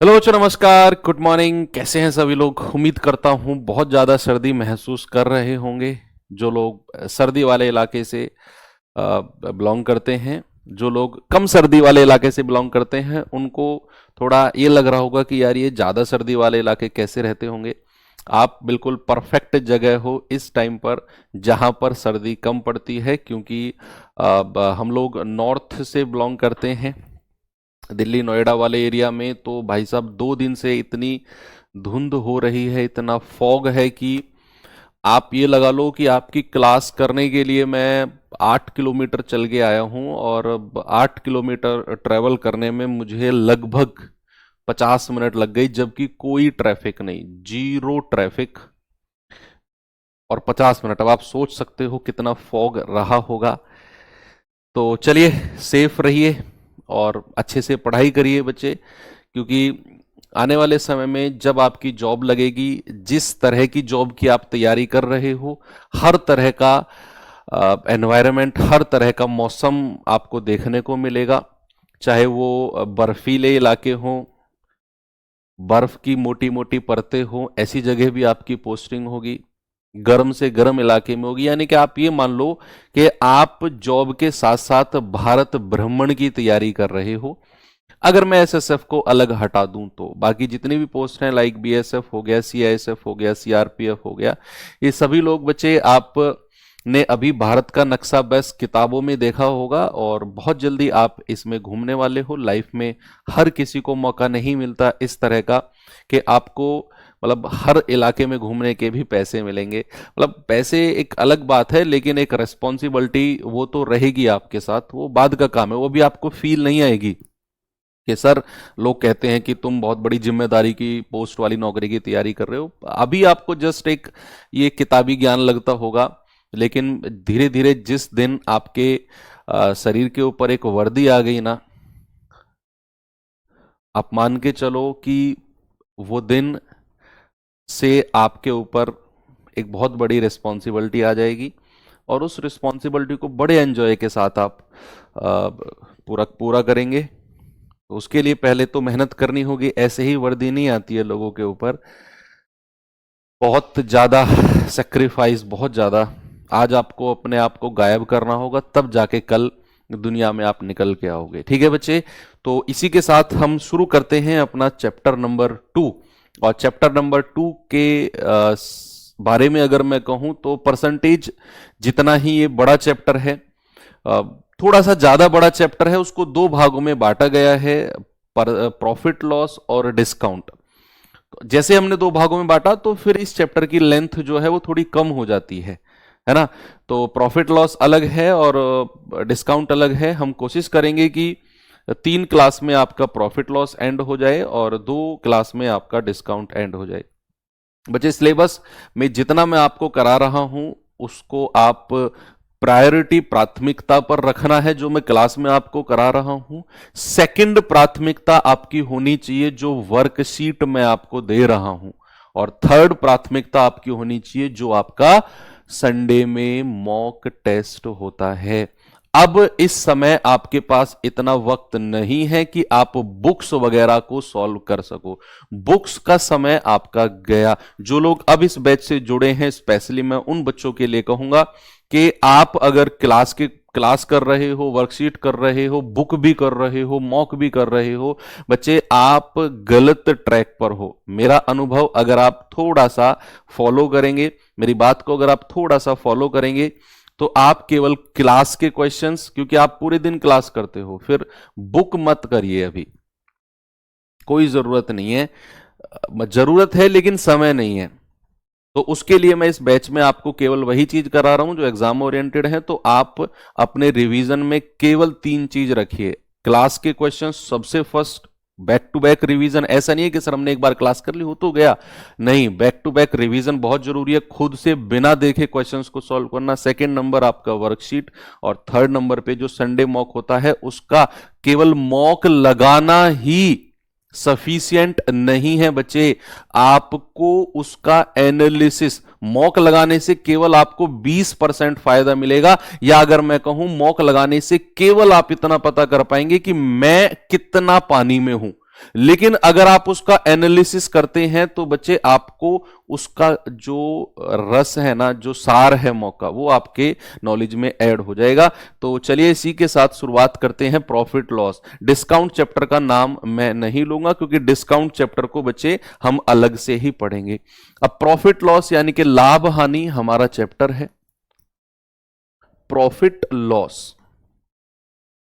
Hello बच्चों, नमस्कार, good morning. कैसे हैं सभी लोग? उम्मीद करता हूं बहुत ज़्यादा सर्दी महसूस कर रहे होंगे। जो लोग सर्दी वाले इलाके से बिलोंग करते हैं, जो लोग कम सर्दी वाले इलाके से बिलोंग करते हैं, उनको थोड़ा ये लग रहा होगा कि यार ये ज़्यादा सर्दी वाले इलाके कैसे रहते होंगे। आप बिल्कुल परफेक्ट जगह हो इस टाइम पर, जहां पर सर्दी कम पड़ती है, क्योंकि हम लोग नॉर्थ से बिलोंग करते हैं। दिल्ली नोएडा वाले एरिया में तो भाई साहब 2 दिन से इतनी धुंध हो रही है, इतना फॉग है कि आप ये लगा लो कि आपकी क्लास करने के लिए मैं 8 किलोमीटर चल के आया हूं, और 8 किलोमीटर ट्रेवल करने में मुझे लगभग 50 मिनट लग गई, जबकि कोई ट्रैफिक नहीं, जीरो ट्रैफिक, और 50 मिनट। अब आप सोच सकते हो कितना फॉग रहा होगा। तो चलिए, सेफ रहिए और अच्छे से पढ़ाई करिए बच्चे, क्योंकि आने वाले समय में जब आपकी जॉब लगेगी, जिस तरह की जॉब की आप तैयारी कर रहे हो, हर तरह का एनवायरनमेंट, हर तरह का मौसम आपको देखने को मिलेगा। चाहे वो बर्फीले इलाके हों, बर्फ की मोटी मोटी परतें हों, ऐसी जगह भी आपकी पोस्टिंग होगी। गर्म से गर्म इलाके में होगी, यानी कि आप ये मान लो कि आप जॉब के साथ साथ भारत भ्रमण की तैयारी कर रहे हो। अगर मैं एसएसएफ को अलग हटा दूं तो बाकी जितनी भी पोस्ट हैं, लाइक बीएसएफ हो गया, सीआईएसएफ हो गया, सीआरपीएफ हो गया, ये सभी लोग बच्चे आप ने अभी भारत का नक्शा बस किताबों में देखा होगा, और बहुत जल्दी आप इसमें घूमने वाले हो। लाइफ में हर किसी को मौका नहीं मिलता इस तरह का कि आपको मतलब हर इलाके में घूमने के भी पैसे मिलेंगे। मतलब पैसे एक अलग बात है, लेकिन एक रेस्पॉन्सिबिलिटी वो तो रहेगी आपके साथ, वो बाद का काम है, वो भी आपको फील नहीं आएगी कि सर, लोग कहते हैं कि तुम बहुत बड़ी जिम्मेदारी की पोस्ट वाली नौकरी की तैयारी कर रहे हो। अभी आपको जस्ट एक ये किताबी ज्ञान लगता होगा, लेकिन धीरे धीरे जिस दिन आपके शरीर के ऊपर एक वर्दी आ गई ना, आप मान के चलो कि वो दिन से आपके ऊपर एक बहुत बड़ी रिस्पॉन्सिबिलिटी आ जाएगी, और उस रिस्पॉन्सिबिलिटी को बड़े एंजॉय के साथ आप पूरा पूरा करेंगे। तो उसके लिए पहले तो मेहनत करनी होगी, ऐसे ही वर्दी नहीं आती है लोगों के ऊपर। बहुत ज़्यादा सेक्रीफाइस, बहुत ज़्यादा आज आपको अपने आप को गायब करना होगा, तब जाके कल दुनिया में आप निकल के आओगे। ठीक है बच्चे? तो इसी के साथ हम शुरू करते हैं अपना चैप्टर नंबर 2। और चैप्टर नंबर 2 के बारे में अगर मैं कहूं तो परसेंटेज जितना ही ये बड़ा चैप्टर है, अ, थोड़ा सा ज्यादा बड़ा चैप्टर है, उसको 2 भागों में बांटा गया है, प्रॉफिट लॉस और डिस्काउंट। जैसे हमने 2 भागों में बांटा, तो फिर इस चैप्टर की लेंथ जो है वो थोड़ी कम हो जाती है ना? तो प्रॉफिट लॉस अलग है और डिस्काउंट अलग है। हम कोशिश करेंगे कि 3 क्लास में आपका प्रॉफिट लॉस एंड हो जाए और 2 क्लास में आपका डिस्काउंट एंड हो जाए। बच्चे, सिलेबस में जितना मैं आपको करा रहा हूं, उसको आप प्रायोरिटी, प्राथमिकता पर रखना है। जो मैं क्लास में आपको करा रहा हूं, सेकंड प्राथमिकता आपकी होनी चाहिए जो वर्कशीट मैं आपको दे रहा हूं, और थर्ड प्राथमिकता आपकी होनी चाहिए जो आपका संडे में मॉक टेस्ट होता है। अब इस समय आपके पास इतना वक्त नहीं है कि आप बुक्स वगैरह को सॉल्व कर सको। बुक्स का समय आपका गया। जो लोग अब इस बैच से जुड़े हैं, स्पेशली मैं उन बच्चों के लिए कहूंगा कि आप अगर क्लास कर रहे हो, वर्कशीट कर रहे हो, बुक भी कर रहे हो, मॉक भी कर रहे हो, बच्चे आप गलत ट्रैक पर हो। मेरा अनुभव अगर आप थोड़ा सा फॉलो करेंगे, मेरी बात को अगर आप थोड़ा सा फॉलो करेंगे, तो आप केवल क्लास के क्वेश्चंस, क्योंकि आप पूरे दिन क्लास करते हो, फिर बुक मत करिए, अभी कोई जरूरत नहीं है। जरूरत है लेकिन समय नहीं है। तो उसके लिए मैं इस बैच में आपको केवल वही चीज करा रहा हूं जो एग्जाम ओरिएंटेड है। तो आप अपने रिवीजन में केवल 3 चीज रखिए। क्लास के क्वेश्चन सबसे first, back to back revision. ऐसा नहीं है कि सर हमने एक बार क्लास कर ली हो तो गया, नहीं, बैक टू बैक रिवीजन बहुत जरूरी है। खुद से बिना देखे क्वेश्चंस को सॉल्व करना। सेकंड नंबर आपका वर्कशीट, और थर्ड नंबर पे जो संडे मॉक होता है उसका केवल मॉक लगाना ही सफिशिएंट नहीं है बच्चे। आपको उसका एनालिसिस, मॉक लगाने से केवल आपको 20% फायदा मिलेगा, या अगर मैं कहूं मॉक लगाने से केवल आप इतना पता कर पाएंगे कि मैं कितना पानी में हूं। लेकिन अगर आप उसका एनालिसिस करते हैं तो बच्चे आपको उसका जो रस है ना, जो सार है मौका, वो आपके नॉलेज में ऐड हो जाएगा। तो चलिए इसी के साथ शुरुआत करते हैं प्रॉफिट लॉस। डिस्काउंट चैप्टर का नाम मैं नहीं लूंगा क्योंकि डिस्काउंट चैप्टर को बच्चे हम अलग से ही पढ़ेंगे। अब प्रॉफिट लॉस यानी कि लाभ हानि हमारा चैप्टर है, प्रॉफिट लॉस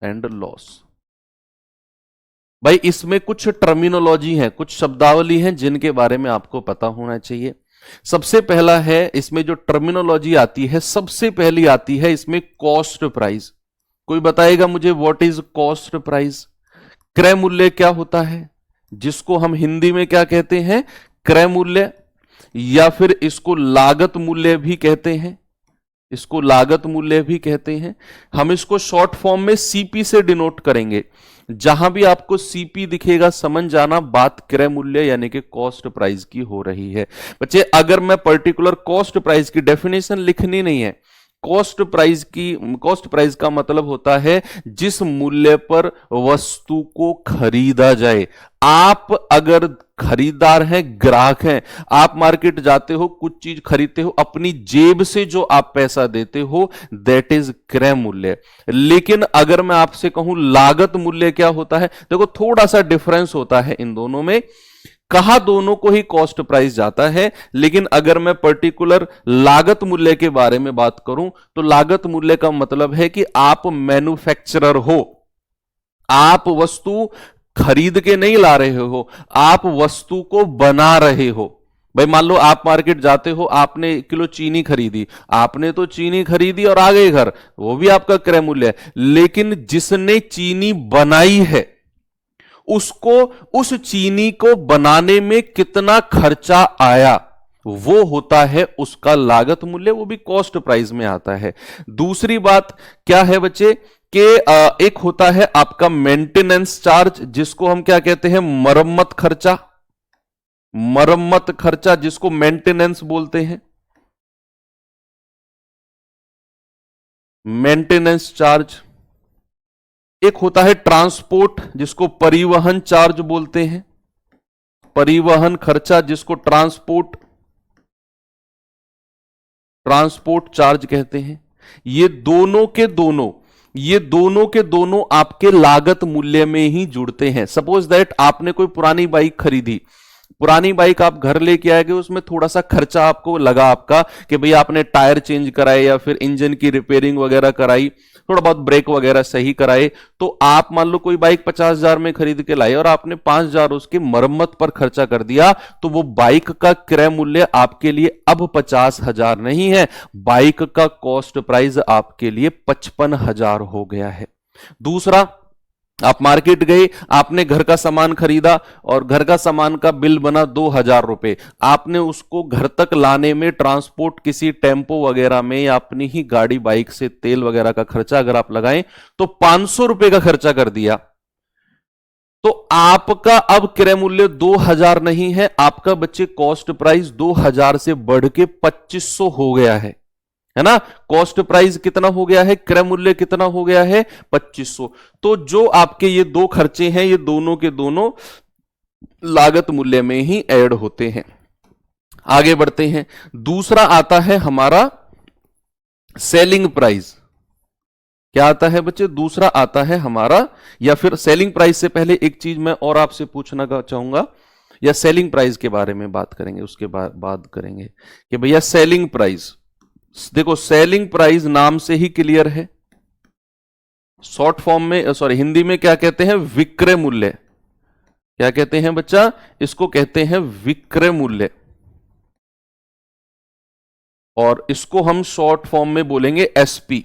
एंड लॉस। भाई इसमें कुछ टर्मिनोलॉजी है, कुछ शब्दावली है जिनके बारे में आपको पता होना चाहिए। सबसे पहला है इसमें जो टर्मिनोलॉजी आती है, सबसे पहली आती है इसमें कॉस्ट प्राइस। कोई बताएगा मुझे व्हाट इज कॉस्ट प्राइस? क्रय मूल्य क्या होता है, जिसको हम हिंदी में क्या कहते हैं, क्रय मूल्य, या फिर इसको लागत मूल्य भी कहते हैं, इसको लागत मूल्य भी कहते हैं। हम इसको शॉर्ट फॉर्म में सीपी से डिनोट करेंगे। जहां भी आपको सीपी दिखेगा समझ जाना बात क्रय मूल्य यानी कि कॉस्ट प्राइस की हो रही है। बच्चे अगर मैं पर्टिकुलर कॉस्ट प्राइस की डेफिनेशन लिखनी नहीं है, कॉस्ट प्राइस का मतलब होता है जिस मूल्य पर वस्तु को खरीदा जाए। आप अगर खरीदार हैं, ग्राहक हैं, आप मार्केट जाते हो, कुछ चीज खरीदते हो, अपनी जेब से जो आप पैसा देते हो दैट इज क्रय मूल्य। लेकिन अगर मैं आपसे कहूं लागत मूल्य क्या होता है, देखो थोड़ा सा डिफरेंस होता है इन दोनों में। कहा दोनों को ही कॉस्ट प्राइस जाता है, लेकिन अगर मैं पर्टिकुलर लागत मूल्य के बारे में बात करूं तो लागत मूल्य का मतलब है कि आप मैन्युफैक्चरर हो, आप वस्तु खरीद के नहीं ला रहे हो, आप वस्तु को बना रहे हो। भाई मान लो आप मार्केट जाते हो, आपने 1 किलो चीनी खरीदी, आपने तो चीनी खरीदी और आ गए घर, वो भी आपका क्रय मूल्य है। लेकिन जिसने चीनी बनाई है उसको, उस चीनी को बनाने में कितना खर्चा आया, वो होता है उसका लागत मूल्य, वो भी कॉस्ट प्राइस में आता है। दूसरी बात क्या है बच्चे कि एक होता है आपका मेंटेनेंस चार्ज, जिसको हम क्या कहते हैं, मरम्मत खर्चा, मरम्मत खर्चा जिसको मेंटेनेंस बोलते हैं, मेंटेनेंस चार्ज। एक होता है ट्रांसपोर्ट जिसको परिवहन चार्ज बोलते हैं, परिवहन खर्चा जिसको ट्रांसपोर्ट चार्ज कहते हैं। ये दोनों के दोनों आपके लागत मूल्य में ही जुड़ते हैं। सपोज दैट आपने कोई पुरानी बाइक खरीदी, पुरानी बाइक आप घर लेके आए, उसमें थोड़ा सा खर्चा आपको लगा आपका कि भाई आपने टायर चेंज कराए या फिर इंजन की रिपेयरिंग वगैरह कराई, थोड़ा बहुत ब्रेक वगैरह सही कराए, तो आप मान लो कोई बाइक 50,000 में खरीद के लाए और आपने 5,000 उसकी मरम्मत पर खर्चा कर दिया, तो वो बाइक का क्रय मूल्य आपके लिए अब 50,000 नहीं है, बाइक का कॉस्ट प्राइस आपके लिए 55,000 हो गया है। दूसरा, आप मार्केट गए, आपने घर का सामान खरीदा और घर का सामान का बिल बना 2,000 रुपए, आपने उसको घर तक लाने में ट्रांसपोर्ट किसी टेम्पो वगैरह में या अपनी ही गाड़ी बाइक से तेल वगैरह का खर्चा अगर आप लगाएं तो 500 रुपए का खर्चा कर दिया, तो आपका अब क्रय मूल्य 2,000 नहीं है, आपका बच्चे कॉस्ट प्राइस 2,000 से बढ़ के 2,500 हो गया है ना। कॉस्ट प्राइस कितना हो गया है, क्रय मूल्य कितना हो गया है, 2,500। तो जो आपके ये दो खर्चे हैं ये दोनों के दोनों लागत मूल्य में ही ऐड होते हैं। आगे बढ़ते हैं, दूसरा आता है हमारा सेलिंग प्राइस। क्या आता है बच्चे, दूसरा आता है हमारा, या फिर सेलिंग प्राइस से पहले एक चीज मैं और आपसे पूछना चाहूंगा, या सेलिंग प्राइस के बारे में बात करेंगे, उसके बाद करेंगे कि भैया सेलिंग प्राइस। देखो सेलिंग प्राइस नाम से ही क्लियर है, शॉर्ट फॉर्म में हिंदी में क्या कहते हैं, विक्रय मूल्य। क्या कहते हैं बच्चा, इसको कहते हैं विक्रय मूल्य, और इसको हम शॉर्ट फॉर्म में बोलेंगे एसपी।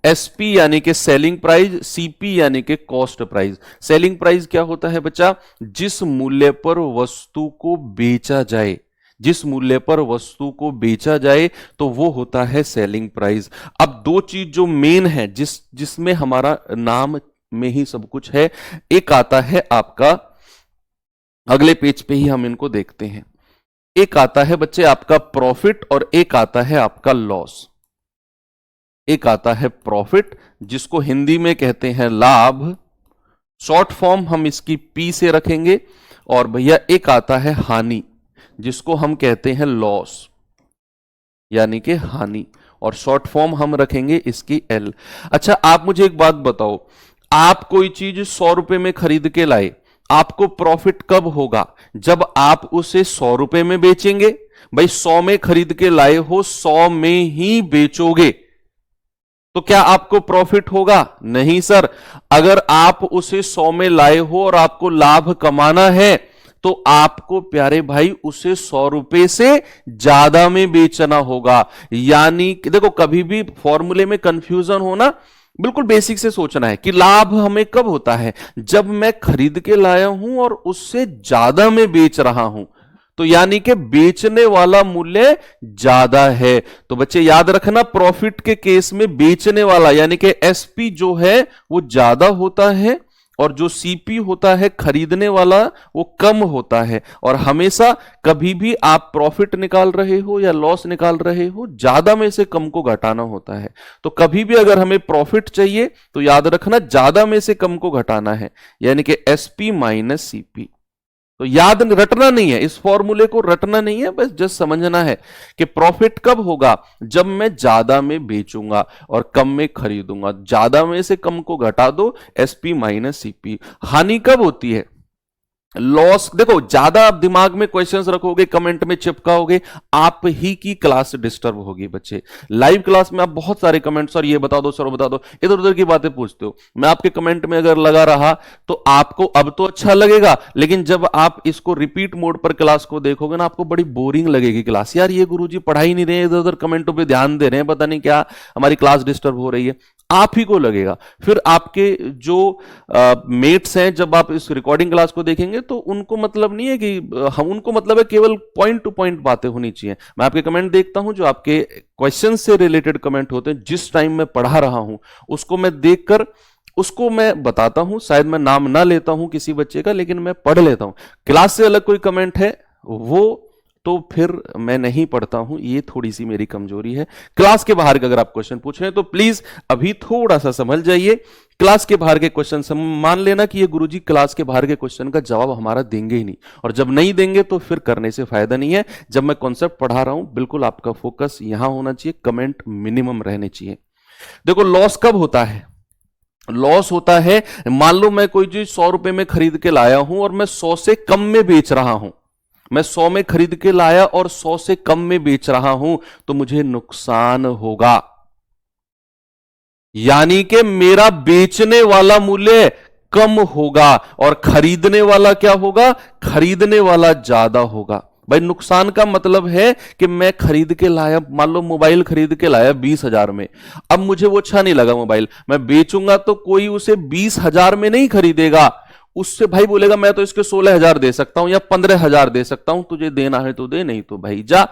एसपी यानी कि सेलिंग प्राइस, सीपी यानी कि कॉस्ट प्राइस। सेलिंग प्राइस क्या होता है बच्चा, जिस मूल्य पर वस्तु को बेचा जाए, जिस मूल्य पर वस्तु को बेचा जाए तो वो होता है सेलिंग प्राइस। अब दो चीज जो मेन है, जिसमें हमारा नाम में ही सब कुछ है, एक आता है आपका, अगले पेज पे ही हम इनको देखते हैं, एक आता है बच्चे आपका प्रॉफिट और एक आता है आपका लॉस। एक आता है प्रॉफिट जिसको हिंदी में कहते हैं लाभ, शॉर्ट फॉर्म हम इसकी पी से रखेंगे। और भैया एक आता है हानि, जिसको हम कहते हैं लॉस, यानी कि हानि, और शॉर्ट फॉर्म हम रखेंगे इसकी एल। अच्छा आप मुझे एक बात बताओ, आप कोई चीज 100 रुपए में खरीद के लाए, आपको प्रॉफिट कब होगा? जब आप उसे 100 रुपए में बेचेंगे। भाई 100 में खरीद के लाए हो, 100 में ही बेचोगे, तो क्या आपको प्रॉफिट होगा? नहीं सर। अगर आप उसे 100 में लाए हो और आपको लाभ कमाना है, तो आपको प्यारे भाई उसे 100 रुपए से ज्यादा में बेचना होगा। यानी कि देखो, कभी भी फॉर्मूले में कंफ्यूजन होना, बिल्कुल बेसिक से सोचना है कि लाभ हमें कब होता है? जब मैं खरीद के लाया हूं और उससे ज्यादा में बेच रहा हूं, तो यानी कि बेचने वाला मूल्य ज्यादा है। तो बच्चे याद रखना, प्रॉफिट के केस में बेचने वाला यानी कि एसपी जो है वो ज्यादा होता है, और जो सीपी होता है खरीदने वाला वो कम होता है। और हमेशा कभी भी आप प्रॉफिट निकाल रहे हो या लॉस निकाल रहे हो, ज्यादा में से कम को घटाना होता है। तो कभी भी अगर हमें प्रॉफिट चाहिए तो याद रखना ज्यादा में से कम को घटाना है, यानी कि एसपी माइनस सीपी। तो याद रटना नहीं है, इस फॉर्मूले को रटना नहीं है, बस जस्ट समझना है कि प्रॉफिट कब होगा? जब मैं ज्यादा में बेचूंगा और कम में खरीदूंगा। ज्यादा में से कम को घटा दो, एसपी माइनस सीपी। हानि कब होती है? लॉस। देखो, ज्यादा आप दिमाग में क्वेश्चंस रखोगे, कमेंट में चिपकाओगे, आप ही की क्लास डिस्टर्ब होगी बच्चे। लाइव क्लास में आप बहुत सारे कमेंट्स, सर ये बता दो, सर बता दो, इधर उधर की बातें पूछते हो। मैं आपके कमेंट में अगर लगा रहा तो आपको अब तो अच्छा लगेगा, लेकिन जब आप इसको रिपीट मोड पर क्लास को देखोगे ना, आपको बड़ी बोरिंग लगेगी क्लास। यार ये गुरुजी पढ़ा ही नहीं रहे, इधर उधर कमेंटों पे ध्यान दे रहे हैं, पता नहीं क्या हमारी क्लास डिस्टर्ब हो रही है, आप ही को लगेगा। फिर आपके जो मेट्स हैं, जब आप इस रिकॉर्डिंग क्लास को देखेंगे तो उनको मतलब नहीं है कि हम, उनको मतलब है केवल पॉइंट टू पॉइंट बातें होनी चाहिए। मैं आपके कमेंट देखता हूं, जो आपके क्वेश्चन से रिलेटेड कमेंट होते हैं, जिस टाइम मैं पढ़ा रहा हूं उसको मैं देखकर उसको मैं बताता हूं। शायद मैं नाम ना लेता हूं किसी बच्चे का, लेकिन मैं पढ़ लेता हूं। क्लास से अलग कोई कमेंट है वो तो फिर मैं नहीं पढ़ता हूं, ये थोड़ी सी मेरी कमजोरी है। क्लास के बाहर का अगर आप क्वेश्चन पूछ रहे हैं तो प्लीज अभी थोड़ा सा समझ जाइए। क्लास के बाहर के क्वेश्चन मान लेना कि ये गुरुजी क्लास के बाहर के क्वेश्चन का जवाब हमारा देंगे ही नहीं, और जब नहीं देंगे तो फिर करने से फायदा नहीं है। जब मैं कॉन्सेप्ट पढ़ा रहा हूं, बिल्कुल आपका फोकस यहां होना चाहिए, कमेंट मिनिमम रहने चाहिए। देखो, लॉस कब होता है? लॉस होता है, मान लो मैं कोई चीज 100 रुपए में खरीद के लाया हूं और मैं 100 से कम में बेच रहा हूं। मैं 100 में खरीद के लाया और 100 से कम में बेच रहा हूं, तो मुझे नुकसान होगा। यानी कि मेरा बेचने वाला मूल्य कम होगा और खरीदने वाला क्या होगा? खरीदने वाला ज्यादा होगा। भाई नुकसान का मतलब है कि मैं खरीद के लाया, मान लो मोबाइल खरीद के लाया 20,000 में, अब मुझे वो अच्छा नहीं लगा मोबाइल, मैं बेचूंगा तो कोई उसे 20,000 में नहीं खरीदेगा, उससे भाई बोलेगा मैं तो इसके 16,000 दे सकता हूं या 15,000 दे सकता हूं, तुझे देना है तो दे, नहीं तो भाई जा।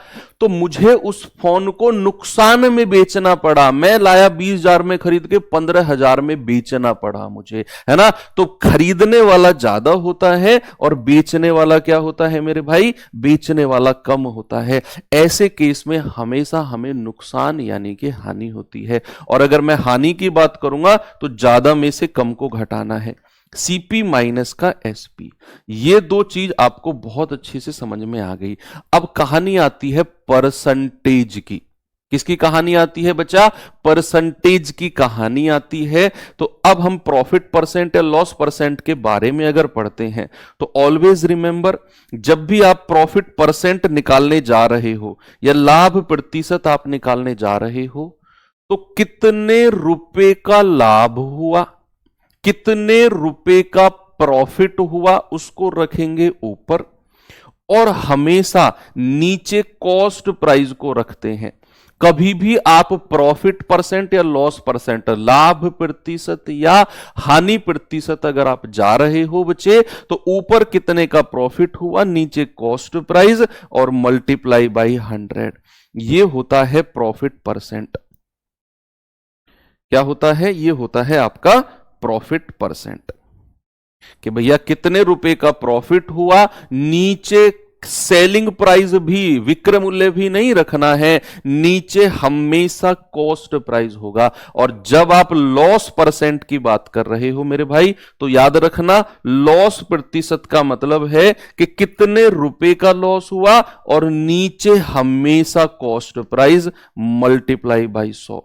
तो मुझे उस फोन को नुकसान में बेचना पड़ा, मैं लाया 20,000 में खरीद के 15,000 में बेचना पड़ा मुझे, है ना। तो खरीदने वाला ज्यादा होता है और बेचने वाला क्या होता है मेरे भाई? बेचने वाला कम होता है। ऐसे केस में हमेशा हमें नुकसान यानी कि हानि होती है। और अगर मैं हानि की बात करूंगा तो ज्यादा में से कम को घटाना है, सीपी माइनस का एसपी। ये दो चीज आपको बहुत अच्छी से समझ में आ गई। अब कहानी आती है परसेंटेज की। किसकी कहानी आती है बच्चा? परसेंटेज की कहानी आती है। तो अब हम प्रॉफिट परसेंट या लॉस परसेंट के बारे में अगर पढ़ते हैं तो ऑलवेज रिमेंबर, जब भी आप प्रॉफिट परसेंट निकालने जा रहे हो या लाभ प्रतिशत आप निकालने जा रहे हो, तो कितने रुपए का लाभ हुआ, कितने रुपए का प्रॉफिट हुआ, उसको रखेंगे ऊपर, और हमेशा नीचे कॉस्ट प्राइस को रखते हैं। कभी भी आप प्रॉफिट परसेंट या लॉस परसेंट, लाभ प्रतिशत या हानि प्रतिशत अगर आप जा रहे हो बच्चे, तो ऊपर कितने का प्रॉफिट हुआ, नीचे कॉस्ट प्राइस और मल्टीप्लाई बाई 100। ये होता है प्रॉफिट परसेंट। क्या होता है? ये होता है आपका प्रॉफिट परसेंट, कि भैया कितने रुपए का प्रॉफिट हुआ, नीचे सेलिंग प्राइस भी, विक्रय मूल्य भी नहीं रखना है, नीचे हमेशा कॉस्ट प्राइस होगा। और जब आप लॉस परसेंट की बात कर रहे हो मेरे भाई, तो याद रखना लॉस प्रतिशत का मतलब है कि कितने रुपए का लॉस हुआ, और नीचे हमेशा कॉस्ट प्राइस मल्टीप्लाई बाई 100।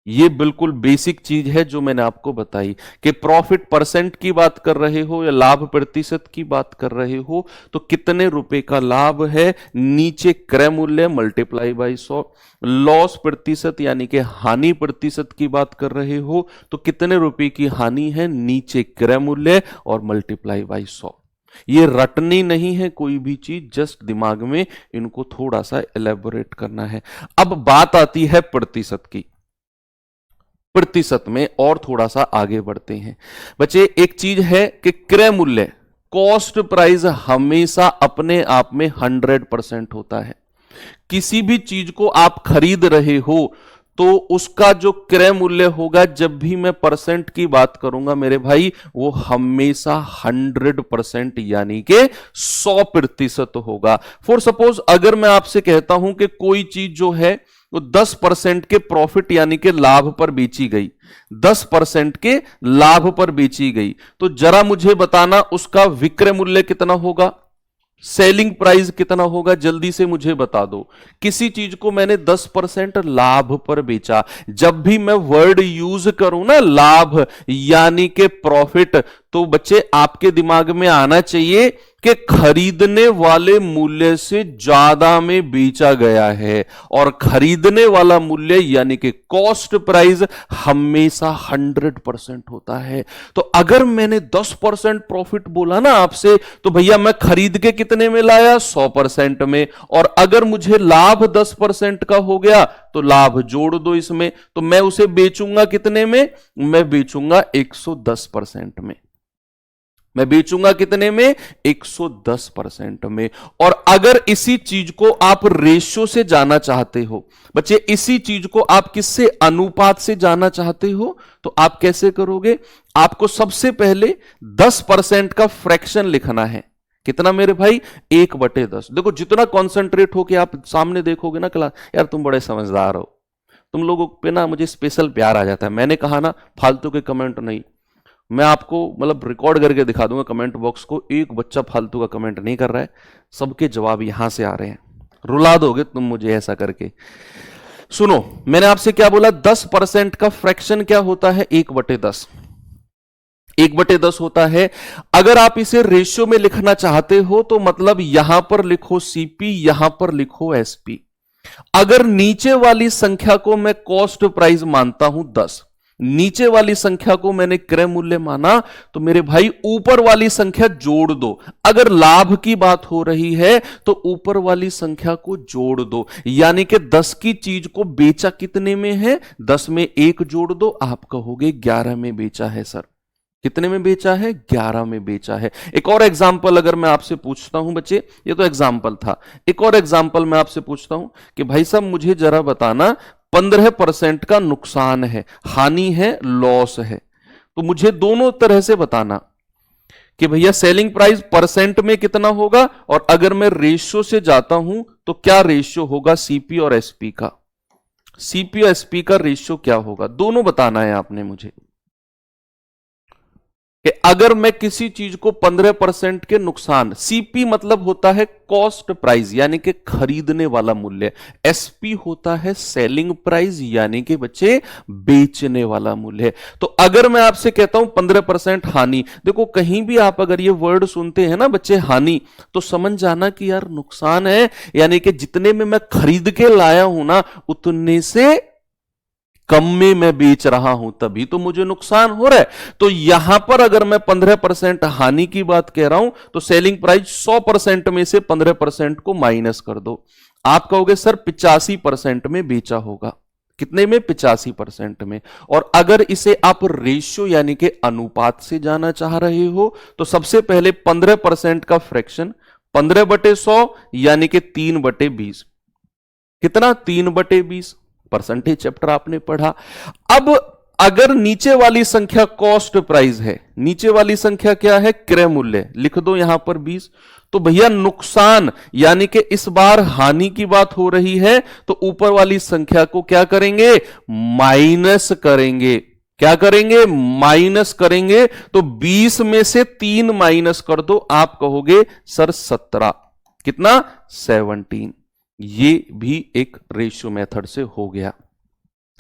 ये बिल्कुल बेसिक चीज है जो मैंने आपको बताई कि प्रॉफिट परसेंट की बात कर रहे हो या लाभ प्रतिशत की बात कर रहे हो, तो कितने रुपए का लाभ है, नीचे क्रय मूल्य मल्टीप्लाई बाई 100। लॉस प्रतिशत यानी कि हानि प्रतिशत की बात कर रहे हो, तो कितने रुपए की हानि है, नीचे क्रय मूल्य और मल्टीप्लाई बाई 100। ये रटनी नहीं है कोई भी चीज, जस्ट दिमाग में इनको थोड़ा सा एलेबोरेट करना है। अब बात आती है प्रतिशत की। प्रतिशत में और थोड़ा सा आगे बढ़ते हैं बच्चे। एक चीज है कि क्रय मूल्य, कॉस्ट प्राइस हमेशा अपने आप में 100% होता है। किसी भी चीज को आप खरीद रहे हो तो उसका जो क्रय मूल्य होगा, जब भी मैं परसेंट की बात करूंगा मेरे भाई, वो हमेशा 100% यानी कि 100% होगा। फॉर सपोज अगर मैं आपसे कहता हूं कि कोई चीज जो है वो 10% के प्रॉफिट यानी कि लाभ पर बेची गई, 10% के लाभ पर बेची गई, तो जरा मुझे बताना उसका विक्रय मूल्य कितना होगा, सेलिंग प्राइस कितना होगा, जल्दी से मुझे बता दो। किसी चीज को मैंने 10% लाभ पर बेचा, जब भी मैं वर्ड यूज करूं ना लाभ यानी के प्रॉफिट, तो बच्चे आपके दिमाग में आना चाहिए कि खरीदने वाले मूल्य से ज्यादा में बेचा गया है, और खरीदने वाला मूल्य यानी कि कॉस्ट प्राइस हमेशा 100% होता है। तो अगर मैंने 10% प्रॉफिट बोला ना आपसे, तो भैया मैं खरीद के कितने में लाया, 100% में, और अगर मुझे लाभ 10% का हो गया तो लाभ जोड़ दो इसमें, तो मैं उसे बेचूंगा कितने में, मैं बेचूंगा 110% में। मैं बेचूंगा कितने में, 110% में। और अगर इसी चीज को आप रेशियो से जाना चाहते हो बच्चे, इसी चीज को आप किससे, अनुपात से जाना चाहते हो, तो आप कैसे करोगे, आपको सबसे पहले 10% का फ्रैक्शन लिखना है। कितना मेरे भाई, 1/10। देखो जितना कॉन्सेंट्रेट होके आप सामने देखोगे ना क्लास, यार तुम बड़े समझदार हो, तुम लोगों पे ना मुझे स्पेशल प्यार आ जाता है। मैंने कहा ना फालतू के कमेंट नहीं, मैं आपको मतलब रिकॉर्ड करके दिखा दूंगा कमेंट बॉक्स को, एक बच्चा फालतू का कमेंट नहीं कर रहा है, सबके जवाब यहां से आ रहे हैं। रुला दोगे तुम मुझे ऐसा करके। सुनो मैंने आपसे क्या बोला, 10% का फ्रैक्शन क्या होता है, 1/10। 1/10 होता है। अगर आप इसे रेशियो में लिखना चाहते हो तो मतलब यहां पर लिखो सीपी, यहां पर लिखो एसपी। अगर नीचे वाली संख्या को मैं कॉस्ट प्राइस मानता हूं 10, नीचे वाली संख्या को मैंने क्रय मूल्य माना, तो मेरे भाई ऊपर वाली संख्या जोड़ दो। अगर लाभ की बात हो रही है तो ऊपर वाली संख्या को जोड़ दो, यानी कि 10 की चीज को बेचा कितने में है, 10 में 1 जोड़ दो, आप कहोगे 11 में बेचा है सर। कितने में बेचा है, 11 में बेचा है। एक और एग्जाम्पल अगर मैं आपसे पूछता हूं बच्चे, ये तो एग्जाम्पल था, एक और एग्जाम्पल मैं आपसे पूछता हूं कि भाई साहब मुझे जरा बताना, 15% का नुकसान है, हानि है, लॉस है, तो मुझे दोनों तरह से बताना कि भैया सेलिंग प्राइस परसेंट में कितना होगा, और अगर मैं रेशियो से जाता हूं तो क्या रेशियो होगा सीपी और एसपी का, सीपी और एसपी का रेशियो क्या होगा, दोनों बताना है आपने मुझे। कि अगर मैं किसी चीज को 15% के नुकसान, सीपी मतलब होता है कॉस्ट प्राइस यानी कि खरीदने वाला मूल्य, एसपी होता है सेलिंग प्राइस यानी कि बच्चे बेचने वाला मूल्य। तो अगर मैं आपसे कहता हूं 15% हानि, देखो कहीं भी आप अगर ये वर्ड सुनते हैं ना बच्चे हानि, तो समझ जाना कि यार नुकसान है, यानी कि जितने में मैं खरीद के लाया हूं ना उतने से कम में मैं बेच रहा हूं, तभी तो मुझे नुकसान हो रहा है। तो यहां पर अगर मैं 15% हानि की बात कह रहा हूं तो सेलिंग प्राइस 100% में से 15% को माइनस कर दो, आप कहोगे सर 85% में बेचा होगा। कितने में, 85% में। और अगर इसे आप रेशियो यानी कि अनुपात से जाना चाह रहे हो तो सबसे पहले 15% का फ्रैक्शन 15/100 यानी कि 3/20। कितना, 3/20। परसेंटेज चैप्टर आपने पढ़ा। अब अगर नीचे वाली संख्या कॉस्ट प्राइस है, नीचे वाली संख्या क्या है, क्रय मूल्य, लिख दो यहां पर 20, तो भैया नुकसान यानी कि इस बार हानि की बात हो रही है, तो ऊपर वाली संख्या को क्या करेंगे, माइनस करेंगे। क्या करेंगे, माइनस करेंगे। तो 20 में से 3 माइनस कर दो, आप कहोगे सर 17, कितना, 17। ये भी एक रेशियो मेथड से हो गया।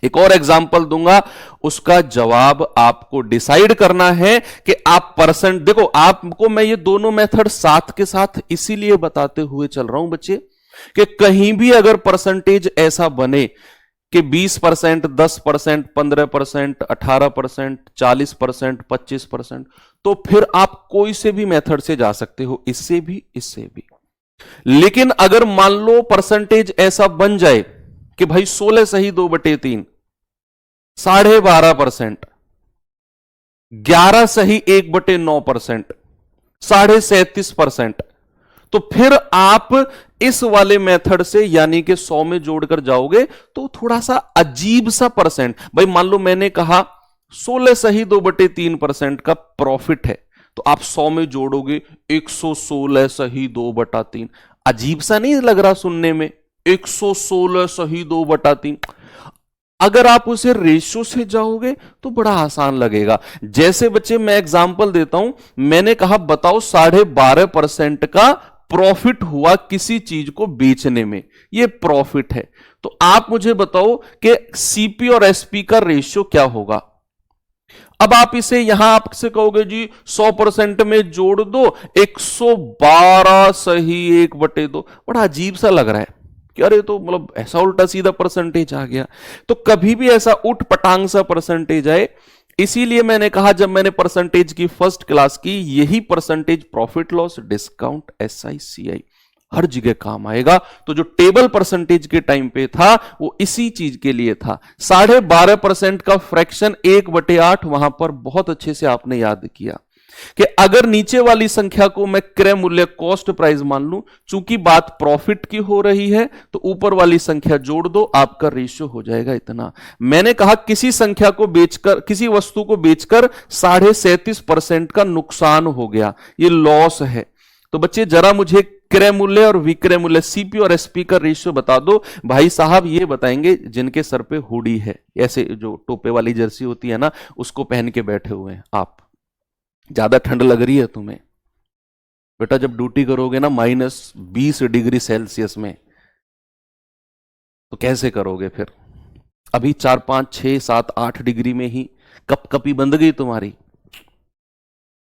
एक और एग्जांपल दूंगा, उसका जवाब आपको डिसाइड करना है कि आप परसेंट, देखो आपको मैं ये दोनों मेथड साथ के साथ इसीलिए बताते हुए चल रहा हूं बच्चे, कि कहीं भी अगर परसेंटेज ऐसा बने कि 20%, 10%, 15%, 18%, 40%, 25%, तो फिर आप कोई से भी मेथड से जा सकते हो, इससे भी, इससे भी। लेकिन अगर मान लो परसेंटेज ऐसा बन जाए कि भाई 16 सही 2/3, 12.5%, 11 सही 1/9%, 37.5%, तो फिर आप इस वाले मेथड से यानी कि 100 में जोड़कर जाओगे तो थोड़ा सा अजीब सा परसेंट, भाई मान लो मैंने कहा 16 सही 2/3% का प्रॉफिट है, तो आप 100 में जोड़ोगे 116 सही 2/3, अजीब सा नहीं लग रहा सुनने में, 116 सही 2/3। अगर आप उसे रेशियो से जाओगे तो बड़ा आसान लगेगा। जैसे बच्चे मैं एग्जांपल देता हूं, मैंने कहा बताओ 12.5% का प्रॉफिट हुआ किसी चीज को बेचने में, ये प्रॉफिट है, तो आप मुझे बताओ कि सीपी और एसपी का रेशियो क्या होगा। अब आप इसे यहां आपसे कहोगे जी 100% में जोड़ दो, 112 सही 1/2, बड़ा अजीब सा लग रहा है कि अरे तो मतलब ऐसा उल्टा सीधा परसेंटेज आ गया। तो कभी भी ऐसा उठ पटांग सा परसेंटेज आए, इसीलिए मैंने कहा जब मैंने परसेंटेज की फर्स्ट क्लास की, यही percentage profit loss, discount, SI, CI हर जगह काम आएगा। तो जो टेबल परसेंटेज के टाइम पे था वो इसी चीज के लिए था। 12.5% का फ्रैक्शन 1/8, वहां पर बहुत अच्छे से आपने याद किया कि अगर नीचे वाली संख्या को मैं क्रय मूल्य कॉस्ट प्राइस मान लूं, चूंकि बात प्रॉफिट की हो रही है, तो ऊपर वाली संख्या जोड़ दो, आपका रेशियो हो जाएगा इतना। मैंने कहा किसी संख्या को बेचकर, किसी वस्तु को बेचकर 37.5% का नुकसान हो गया, ये लॉस है। तो बच्चे जरा मुझे क्रय मूल्य और विक्रय मूल्य, सीपी और एसपी का रेशियो बता दो। भाई साहब ये बताएंगे जिनके सर पे हुडी है, ऐसे जो टोपे वाली जर्सी होती है ना, उसको पहन के बैठे हुए हैं आप, ज्यादा ठंड लग रही है तुम्हें, बेटा जब ड्यूटी करोगे ना -20 डिग्री सेल्सियस में, तो कैसे करोगे फिर। अभी 4, 5, 6, 7, 8 डिग्री में ही कपकपी बंद गई तुम्हारी,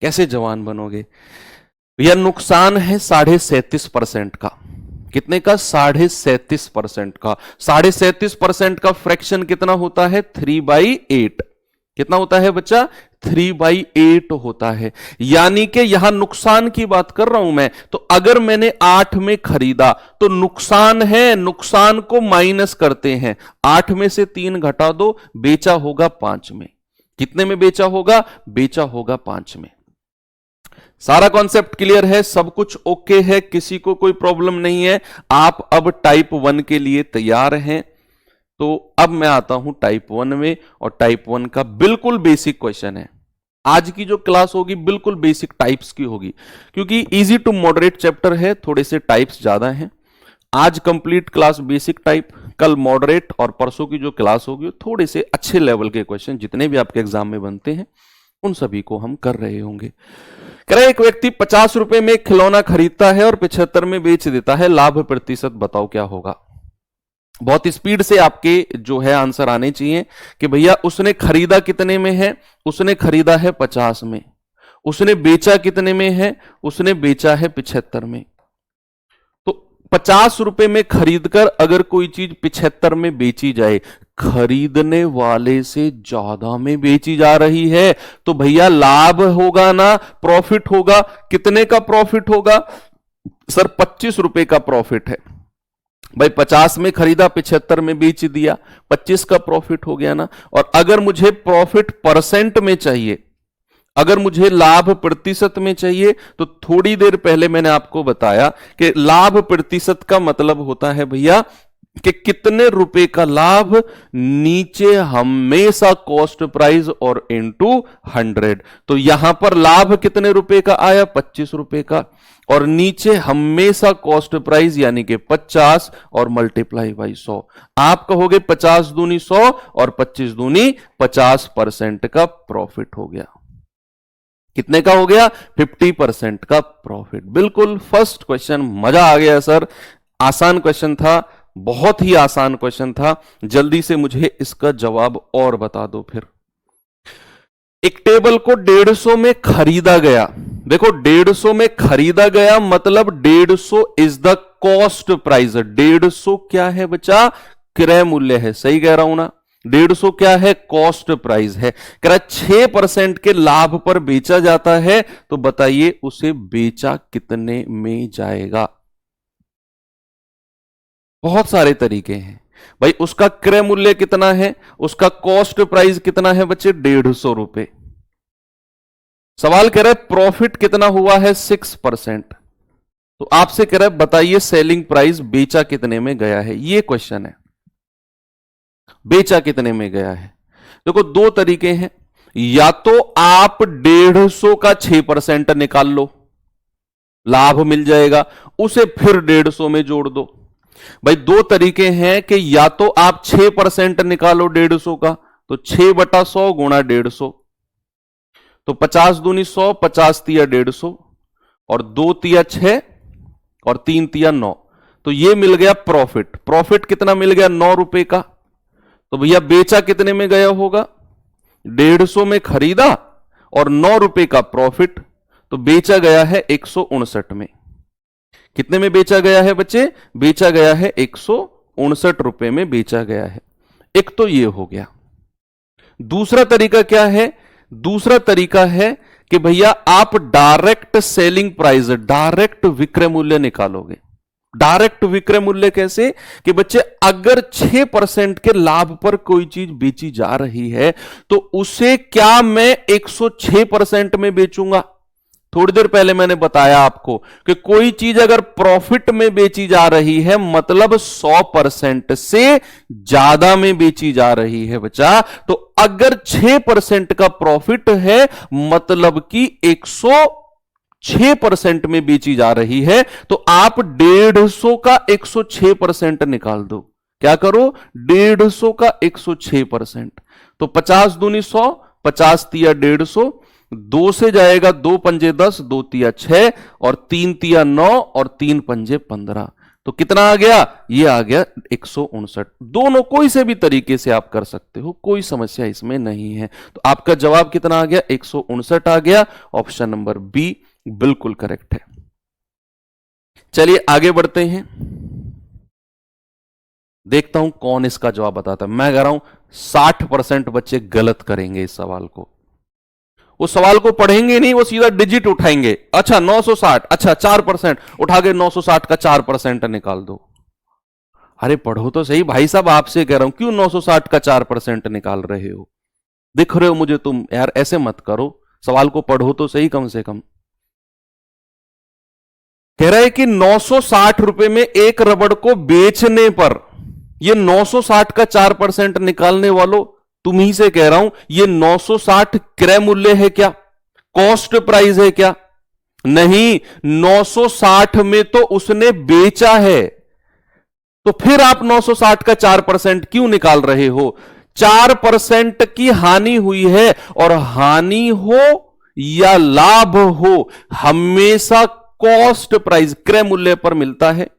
कैसे जवान बनोगे। यह नुकसान है 37.5% का, कितने का, 37.5% का। 37.5% का फ्रैक्शन कितना होता है, 3/8। कितना होता है बच्चा, 3/8 होता है। यानी कि यहां नुकसान की बात कर रहा हूं मैं, तो अगर मैंने 8 में खरीदा तो नुकसान है, नुकसान को माइनस करते हैं, 8 में से 3 घटा दो, बेचा होगा 5 में। कितने में बेचा होगा, बेचा होगा 5 में। सारा कॉन्सेप्ट क्लियर है, सब कुछ ओके है, किसी को कोई प्रॉब्लम नहीं है। आप अब टाइप 1 के लिए तैयार हैं। तो अब मैं आता हूं टाइप 1 में, और टाइप 1 का बिल्कुल बेसिक क्वेश्चन है। आज की जो क्लास होगी बिल्कुल बेसिक टाइप्स की होगी, क्योंकि इजी टू मॉडरेट चैप्टर है, थोड़े से टाइप्स ज्यादा हैं। आज कंप्लीट क्लास बेसिक टाइप, कल मॉडरेट, और परसों की जो क्लास होगी थोड़े से अच्छे लेवल के क्वेश्चन जितने भी आपके एग्जाम में बनते हैं उन सभी को हम कर रहे होंगे। कह रहे एक व्यक्ति 50 रुपए में खिलौना खरीदता है और 75 में बेच देता है, लाभ प्रतिशत बताओ क्या होगा। बहुत स्पीड से आपके जो है आंसर आने चाहिए कि भैया उसने खरीदा कितने में है, उसने खरीदा है 50 में, उसने बेचा कितने में है, उसने बेचा है 75 में। तो 50 रुपए में खरीदकर अगर कोई चीज 75 में बेची जाए, खरीदने वाले से ज्यादा में बेची जा रही है, तो भैया लाभ होगा ना, प्रॉफिट होगा। कितने का प्रॉफिट होगा सर, 25 रुपए का प्रॉफिट है। भाई 50 में खरीदा, 75 में बेच दिया, 25 का प्रॉफिट हो गया ना। और अगर मुझे प्रॉफिट परसेंट में चाहिए, अगर मुझे लाभ प्रतिशत में चाहिए, तो थोड़ी देर पहले मैंने आपको बताया कि लाभ प्रतिशत का मतलब होता है भैया कि कितने रुपए का लाभ, नीचे हमेशा कॉस्ट प्राइस और इनटू 100। तो यहां पर लाभ कितने रुपए का आया, 25 रुपए का, और नीचे हमेशा कॉस्ट प्राइस यानी कि 50 और मल्टीप्लाई बाई 100। आप कहोगे 50 दूनी 100 और 25 दूनी 50% का प्रॉफिट हो गया। कितने का हो गया, 50% का प्रॉफिट। बिल्कुल फर्स्ट क्वेश्चन, मजा आ गया सर, आसान क्वेश्चन था, बहुत ही आसान क्वेश्चन था। जल्दी से मुझे इसका जवाब और बता दो फिर। एक टेबल को 150 में खरीदा गया, देखो 150 में खरीदा गया मतलब 150 इज द कॉस्ट प्राइस। 150 क्या है बच्चा, क्रय मूल्य है, सही कह रहा हूं ना। 150 क्या है, कॉस्ट प्राइस है। कह रहा 6% के लाभ पर बेचा जाता है, तो बताइए उसे बेचा कितने में जाएगा। बहुत सारे तरीके हैं भाई। उसका क्रय मूल्य कितना है, उसका कॉस्ट प्राइस कितना है बच्चे, 150 रुपए। सवाल कह रहा है प्रॉफिट कितना हुआ है, 6%। तो आपसे कह रहा है बताइए सेलिंग प्राइस बेचा कितने में गया है, ये क्वेश्चन है। बेचा कितने में गया है, देखो दो तरीके हैं। या तो आप 150 का 6% निकाल लो, लाभ मिल जाएगा, उसे फिर 150 में जोड़ दो। भाई दो तरीके हैं कि या तो आप 6% निकालो 150 का, तो 6/100 गुणा 150, तो 50 दूनी 100, 50 तिया 150, और 2 तिया 6 और 3 तिया 9। तो ये मिल गया प्रॉफिट। प्रॉफिट कितना मिल गया, 9 रुपए का। तो भैया बेचा कितने में गया होगा, 150 में खरीदा और 9 रुपए का प्रॉफिट, तो बेचा गया है 159 में। कितने में बेचा गया है बच्चे, बेचा गया है 159 रुपए में बेचा गया है। एक तो ये हो गया। दूसरा तरीका क्या है, दूसरा तरीका है कि भैया आप डायरेक्ट सेलिंग प्राइस, डायरेक्ट विक्रय मूल्य निकालोगे। डायरेक्ट विक्रय मूल्य कैसे, कि बच्चे अगर 6% के लाभ पर कोई चीज बेची जा रही है, तो उसे क्या मैं 106% में बेचूंगा। थोड़ी देर पहले मैंने बताया आपको कि कोई चीज अगर प्रॉफिट में बेची जा रही है मतलब 100% से ज्यादा में बेची जा रही है बच्चा, तो अगर 6% का प्रॉफिट है मतलब कि 106% में बेची जा रही है, तो आप 150 का 106% निकाल दो। क्या करो, 150 का 106%, तो 50 दूनी 100, 50 तिया 150, 2 से जाएगा 2 पंजे 10, 2 तिया 6 और 3 तिया 9 और 3 पंजे 15। तो कितना आ गया, ये आ गया 159। दोनों कोई से भी तरीके से आप कर सकते हो, कोई समस्या इसमें नहीं है। तो आपका जवाब कितना आ गया, 159 आ गया। ऑप्शन नंबर बी बिल्कुल करेक्ट है। चलिए आगे बढ़ते हैं, देखता हूं कौन इसका जवाब बताता है। मैं कह रहा हूं 60% बच्चे गलत करेंगे इस सवाल को। उस सवाल को पढ़ेंगे नहीं, वो सीधा डिजिट उठाएंगे। अच्छा 960, अच्छा 4%, उठा के 960 का 4% निकाल दो। अरे पढ़ो तो सही भाई साहब, आपसे कह रहा हूं, क्यों 960 का 4% निकाल रहे हो, दिख रहे हो मुझे तुम, यार ऐसे मत करो, सवाल को पढ़ो तो सही कम से कम। कह रहा है कि 960 रुपए में एक रबड़ को बेचने पर, ये 960 का 4% निकालने वालों तुम ही से कह रहा हूं, ये 960 क्रय मूल्य है क्या, कॉस्ट प्राइस है क्या, नहीं, 960 में तो उसने बेचा है। तो फिर आप 960 का 4% क्यों निकाल रहे हो। 4% की हानि हुई है, और हानि हो या लाभ हो हमेशा कॉस्ट प्राइस, क्रय मूल्य पर मिलता है।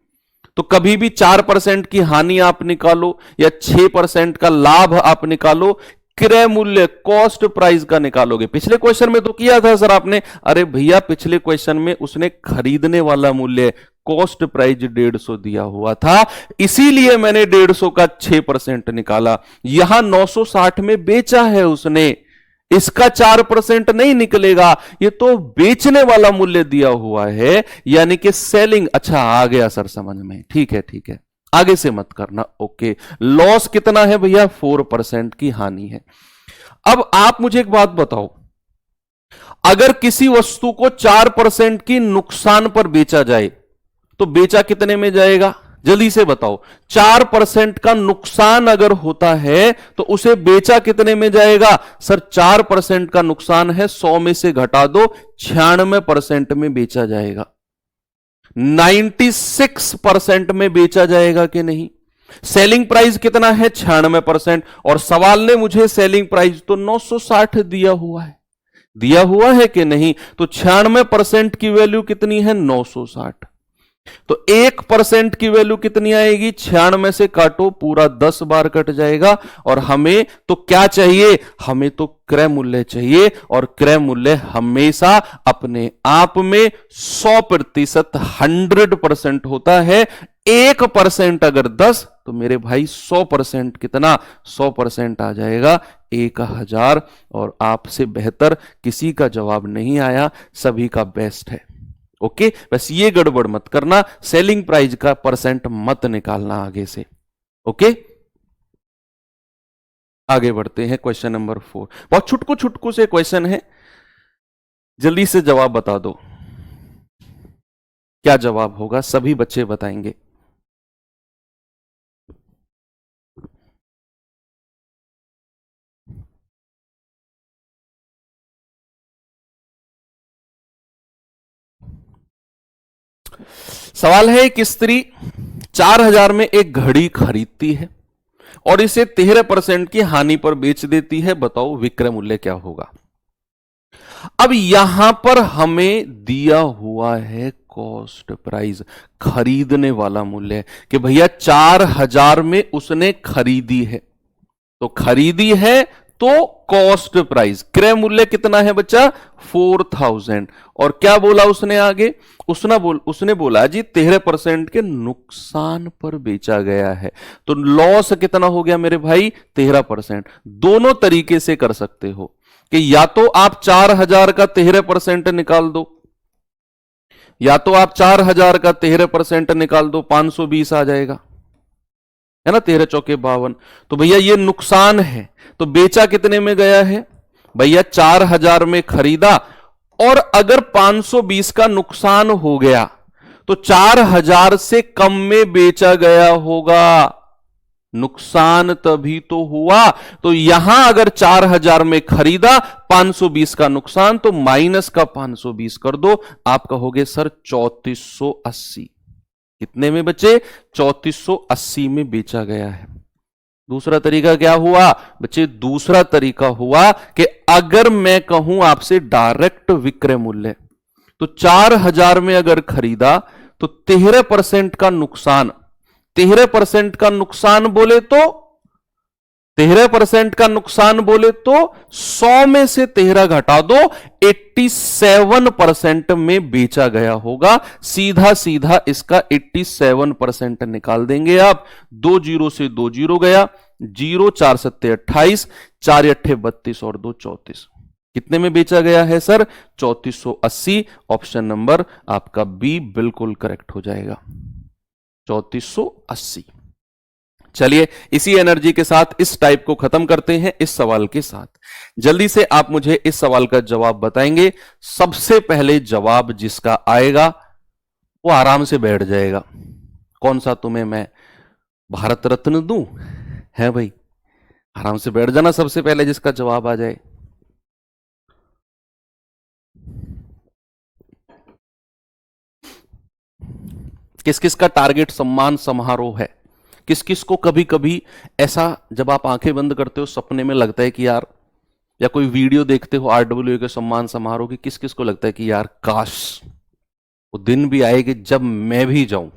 तो कभी भी 4% की हानि आप निकालो या 6% का लाभ आप निकालो, क्रय मूल्य कॉस्ट प्राइस का निकालोगे। पिछले क्वेश्चन में तो किया था सर आपने, अरे भैया पिछले क्वेश्चन में उसने खरीदने वाला मूल्य कॉस्ट प्राइस 150 दिया हुआ था, इसीलिए मैंने 150 का 6% निकाला। यहां 960 में बेचा है उसने, इसका 4% नहीं निकलेगा, ये तो बेचने वाला मूल्य दिया हुआ है, यानी कि सेलिंग। अच्छा आ गया सर समझ में, ठीक है ठीक है, आगे से मत करना। ओके, लॉस कितना है भैया, 4% की हानि है। अब आप मुझे एक बात बताओ, अगर किसी वस्तु को 4% की नुकसान पर बेचा जाए तो बेचा कितने में जाएगा। जल्दी से बताओ, 4% का नुकसान अगर होता है तो उसे बेचा कितने में जाएगा? सर 4% का नुकसान है, 100 में से घटा दो, 96% में बेचा जाएगा। 96% में बेचा जाएगा कि नहीं? सेलिंग प्राइस कितना है? 96%। और सवाल ने मुझे सेलिंग प्राइस तो 960 दिया हुआ है, दिया हुआ है कि नहीं? तो 96% की वैल्यू कितनी है? 960। तो 1% की वैल्यू कितनी आएगी? 96 से काटो, पूरा 10 बार कट जाएगा। और हमें तो क्या चाहिए? हमें तो क्रय मूल्य चाहिए, और क्रय मूल्य हमेशा अपने आप में 100% 100% होता है। 1% अगर 10, तो मेरे भाई 100% कितना? 100% आ जाएगा 1000। और आपसे बेहतर किसी का जवाब नहीं आया, सभी का बेस्ट है। ओके, बस ये गड़बड़ मत करना, सेलिंग प्राइस का परसेंट मत निकालना आगे से। ओके, आगे बढ़ते हैं। क्वेश्चन नंबर 4, बहुत छुटकू छुटकू से क्वेश्चन है, जल्दी से जवाब बता दो। क्या जवाब होगा? सभी बच्चे बताएंगे। सवाल है, एक स्त्री 4000 में एक घड़ी खरीदती है और इसे 13% की हानि पर बेच देती है। बताओ विक्रय मूल्य क्या होगा? अब यहां पर हमें दिया हुआ है कॉस्ट प्राइस, खरीदने वाला मूल्य, कि भैया 4000 में उसने खरीदी है, तो खरीदी है तो कॉस्ट प्राइस, क्रय मूल्य कितना है बच्चा? 4000। और क्या बोला उसने आगे? उसने बोला जी 13% के नुकसान पर बेचा गया है, तो लॉस कितना हो गया मेरे भाई? 13%। दोनों तरीके से कर सकते हो, कि या तो आप 4000 का 13% निकाल दो, या तो आप 4000 का 13% निकाल दो, 520 आ जाएगा, है ना, 13 चौके 52। तो भैया ये नुकसान है, तो बेचा कितने में गया है? भैया 4000 में खरीदा, और अगर 520 का नुकसान हो गया तो 4000 से कम में बेचा गया होगा, नुकसान तभी तो हुआ। तो यहां अगर 4000 में खरीदा, 520 का नुकसान, तो माइनस का 520 कर दो, आप कहोगे सर 3480। कितने में बचे? 3480 में बेचा गया है। दूसरा तरीका क्या हुआ बच्चे? दूसरा तरीका हुआ कि अगर मैं कहूं आपसे डायरेक्ट विक्रय मूल्य, तो 4000 में अगर खरीदा तो 13% का नुकसान, 13% का नुकसान बोले तो 13% का नुकसान बोले तो 100 में से 13 घटा दो, 87% में बेचा गया होगा। सीधा सीधा इसका 87% निकाल देंगे आप। 2 जीरो से 2 जीरो गया, 0 4 सत्ते 28, 4 अट्ठे 32 और 2 34। कितने में बेचा गया है सर? 3480। ऑप्शन नंबर आपका बी बिल्कुल करेक्ट हो जाएगा, 3480। चलिए इसी एनर्जी के साथ इस टाइप को खत्म करते हैं इस सवाल के साथ। जल्दी से आप मुझे इस सवाल का जवाब बताएंगे। सबसे पहले जवाब जिसका आएगा वो आराम से बैठ जाएगा। कौन सा तुम्हें मैं भारत रत्न दूं? है भाई, आराम से बैठ जाना, सबसे पहले जिसका जवाब आ जाए। किस किस का टारगेट सम्मान समारोह है? किस किस को कभी कभी ऐसा जब आप आंखें बंद करते हो सपने में लगता है कि यार, या कोई वीडियो देखते हो आरडब्ल्यू के सम्मान समारोह की, किस किस को लगता है कि यार काश वो दिन भी आए कि जब मैं भी जाऊं?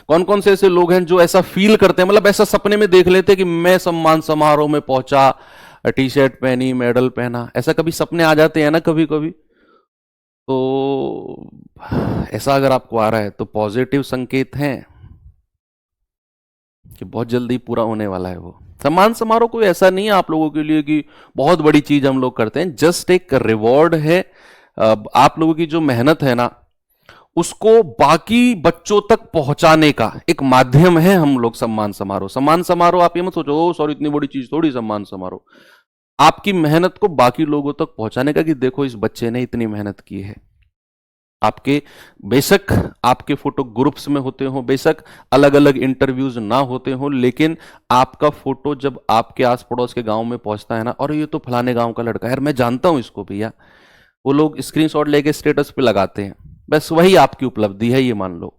कौन कौन से ऐसे लोग हैं जो ऐसा फील करते हैं, मतलब ऐसा सपने में देख लेते हैं कि मैं सम्मान समारोह में पहुंचा, टी शर्ट पहनी, मेडल पहना, ऐसा कभी सपने आ जाते हैं ना कभी कभी। तो ऐसा अगर आपको आ रहा है तो पॉजिटिव संकेत हैं कि बहुत जल्दी पूरा होने वाला है वो सम्मान समारोह। कोई ऐसा नहीं है आप लोगों के लिए कि बहुत बड़ी चीज हम लोग करते हैं, जस्ट एक रिवॉर्ड है। आप लोगों की जो मेहनत है ना, उसको बाकी बच्चों तक पहुंचाने का एक माध्यम है हम लोग सम्मान समारोह। सम्मान समारोह आप ये मत सोचो, ओ सॉरी इतनी बड़ी चीज थोड़ी सम्मान समारोह। आपकी मेहनत को बाकी लोगों तक पहुंचाने का, कि देखो इस बच्चे ने इतनी मेहनत की है। आपके बेशक आपके फोटो ग्रुप्स में होते हो, बेशक अलग अलग इंटरव्यूज ना होते हो, लेकिन आपका फोटो जब आपके आस पड़ोस के गांव में पहुंचता है ना, और ये तो फलाने गांव का लड़का है यार, मैं जानता हूं इसको भैया, वो लोग स्क्रीनशॉट लेके स्टेटस पे लगाते हैं, बस वही आपकी उपलब्धि है, ये मान लो।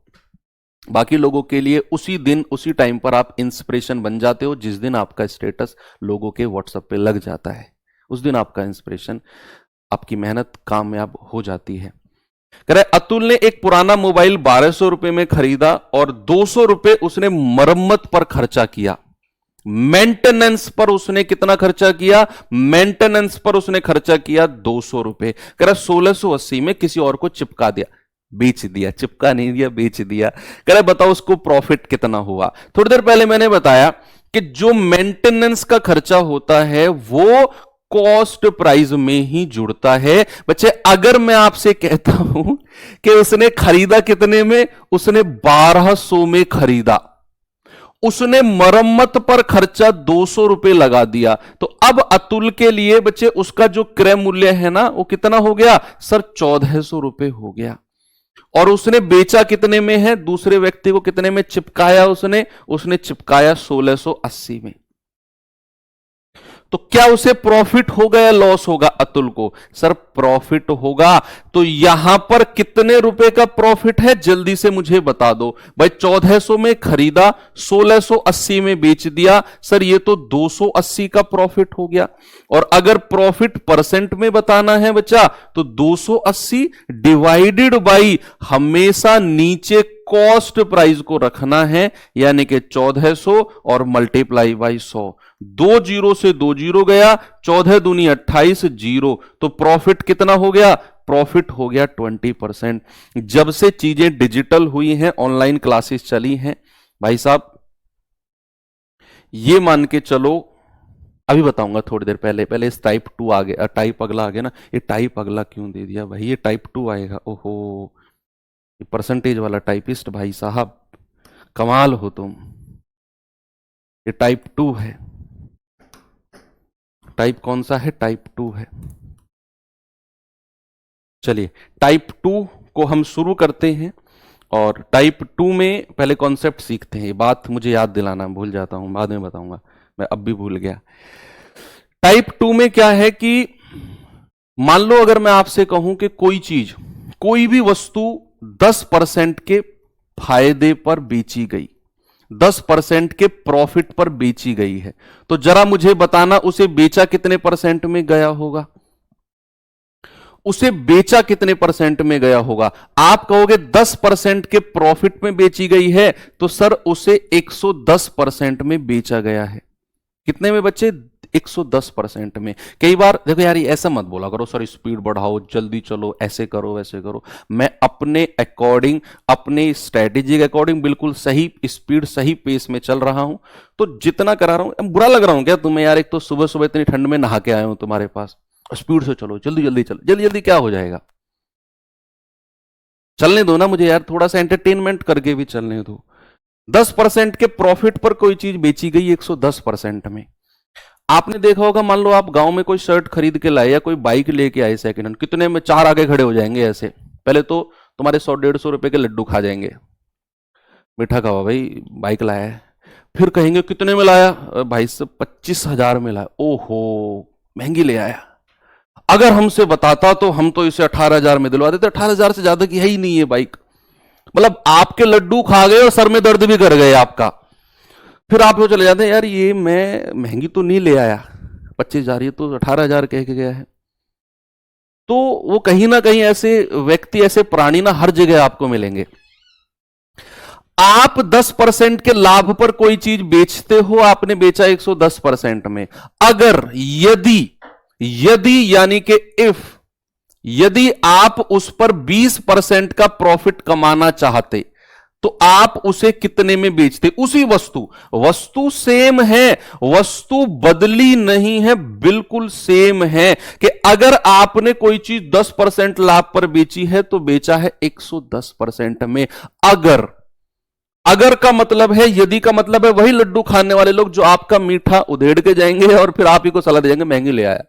बाकी लोगों के लिए उसी दिन उसी टाइम पर आप इंस्पिरेशन बन जाते हो, जिस दिन आपका स्टेटस लोगों के व्हाट्सएप पे लग जाता है, उस दिन आपका इंस्पिरेशन, आपकी मेहनत कामयाब हो जाती है। कह रहे अतुल ने एक पुराना मोबाइल 1200 रुपए में खरीदा और 200 रुपए उसने मरम्मत पर खर्चा किया। मेंटेनेंस पर उसने कितना खर्चा किया? मेंटेनेंस पर उसने खर्चा किया 200 रुपए। कह रहा 1680 में किसी और को चिपका दिया, बेच दिया, चिपका नहीं दिया, बेच दिया। कह रहा बताओ उसको प्रॉफिट कितना हुआ? थोड़ी देर पहले मैंने बताया कि जो मेंटेनेंस का खर्चा होता है वो कॉस्ट प्राइस में ही जुड़ता है। बच्चे अगर मैं आपसे कहता हूं कि उसने खरीदा कितने में, उसने 1200 में खरीदा, उसने मरम्मत पर खर्चा 200 रुपए लगा दिया, तो अब अतुल के लिए बच्चे उसका जो क्रय मूल्य है ना वो कितना हो गया सर? 1400 रुपए हो गया। और उसने बेचा कितने में है? दूसरे व्यक्ति को कितने में चिपकाया उसने चिपकाया 1680 में। तो क्या उसे प्रॉफिट होगा या लॉस होगा अतुल को? सर प्रॉफिट होगा। तो यहां पर कितने रुपए का प्रॉफिट है जल्दी से मुझे बता दो भाई। 1400 में खरीदा, 1680 में बेच दिया, सर ये तो 280 का प्रॉफिट हो गया। और अगर प्रॉफिट परसेंट में बताना है बच्चा तो 280 डिवाइडेड बाई हमेशा नीचे कॉस्ट प्राइस को रखना है, यानी कि 1400 और मल्टीप्लाई बाई 100। 2 जीरो से 2 जीरो गया, 14 दूनी 28 जीरो, तो प्रॉफिट कितना हो गया? प्रॉफिट हो गया 20%। जब से चीजें डिजिटल हुई हैं, ऑनलाइन क्लासेस चली हैं भाई साहब, ये मान के चलो, अभी बताऊंगा थोड़ी देर पहले, पहले इस टाइप 2 आ गया, टाइप अगला आ गया ना, ये टाइप अगला क्यों दे दिया भाई? ये टाइप 2 आएगा। ओहो, ये परसेंटेज वाला टाइपिस्ट भाई साहब, कमाल हो तुम। ये टाइप 2 है। टाइप कौन सा है? टाइप 2 है। चलिए टाइप 2 को हम शुरू करते हैं, और टाइप 2 में पहले कॉन्सेप्ट सीखते हैं। ये बात मुझे याद दिलाना, भूल जाता हूं, बाद में बताऊंगा, मैं अब भी भूल गया। टाइप 2 में क्या है कि मान लो अगर मैं आपसे कहूं कि कोई चीज, कोई भी वस्तु 10% के फायदे पर बेची गई, 10% के प्रॉफिट पर बेची गई है, तो जरा मुझे बताना उसे बेचा कितने परसेंट में गया होगा? उसे बेचा कितने परसेंट में गया होगा? आप कहोगे 10% के प्रॉफिट में बेची गई है, तो सर उसे 110% में बेचा गया है। कितने में बच्चे? 110% में। कई बार देखो यार, ये ऐसा मत बोला करो सर स्पीड बढ़ाओ, जल्दी चलो, ऐसे करो वैसे करो। मैं अपने अकॉर्डिंग, अपने स्ट्रेटेजी के अकॉर्डिंग बिल्कुल सही स्पीड, सही पेस में चल रहा हूं। तो जितना करा रहा हूं, बुरा लग रहा हूं क्या तुम्हें यार? एक तो सुबह सुबह इतनी ठंड में नहा के आया हूं तुम्हारे पास, स्पीड से चलो, जल्दी जल्दी चलो। जल्दी जल्दी क्या हो जाएगा? चलने दो ना मुझे यार, थोड़ा सा एंटरटेनमेंट करके भी चलने दो। 10% के प्रॉफिट पर कोई चीज बेची गई 110% में। आपने देखा होगा, मान लो आप गांव में कोई शर्ट खरीद के लाए या कोई बाइक लेके आए सेकंड हैंड, कितने में 4 आगे खड़े हो जाएंगे ऐसे। पहले तो तुम्हारे 100-150 रुपए के लड्डू खा जाएंगे, मीठा खावा भाई, बाइक लाया है। फिर कहेंगे कितने में लाया? भाई साहब 25,000 में लाया। ओहो, महंगी ले आया। अगर हमसे बताता तो हम तो इसे 18,000 में दिलवा देते। 18,000 से ज्यादा की है ही नहीं है बाइक। मतलब आपके लड्डू खा गए और सर में दर्द भी कर गए आपका। फिर आप वो चले जाते हैं, यार ये मैं महंगी तो नहीं ले आया, 25,000, ये तो 18,000 कह के गया है। तो वो कहीं ना कहीं ऐसे व्यक्ति, ऐसे प्राणी ना हर जगह आपको मिलेंगे। आप 10% के लाभ पर कोई चीज बेचते हो, आपने बेचा 110% में। अगर यदि यानी कि इफ, यदि आप उस पर 20% का प्रॉफिट कमाना चाहते तो आप उसे कितने में बेचते? उसी वस्तु सेम है, वस्तु बदली नहीं है, बिल्कुल सेम है। कि अगर आपने कोई चीज 10% लाभ पर बेची है तो बेचा है 110% में। अगर का मतलब है, यदि का मतलब है वही लड्डू खाने वाले लोग जो आपका मीठा उधेड़ के जाएंगे और फिर आप ही को सलाह दे जाएंगे महंगी ले आया।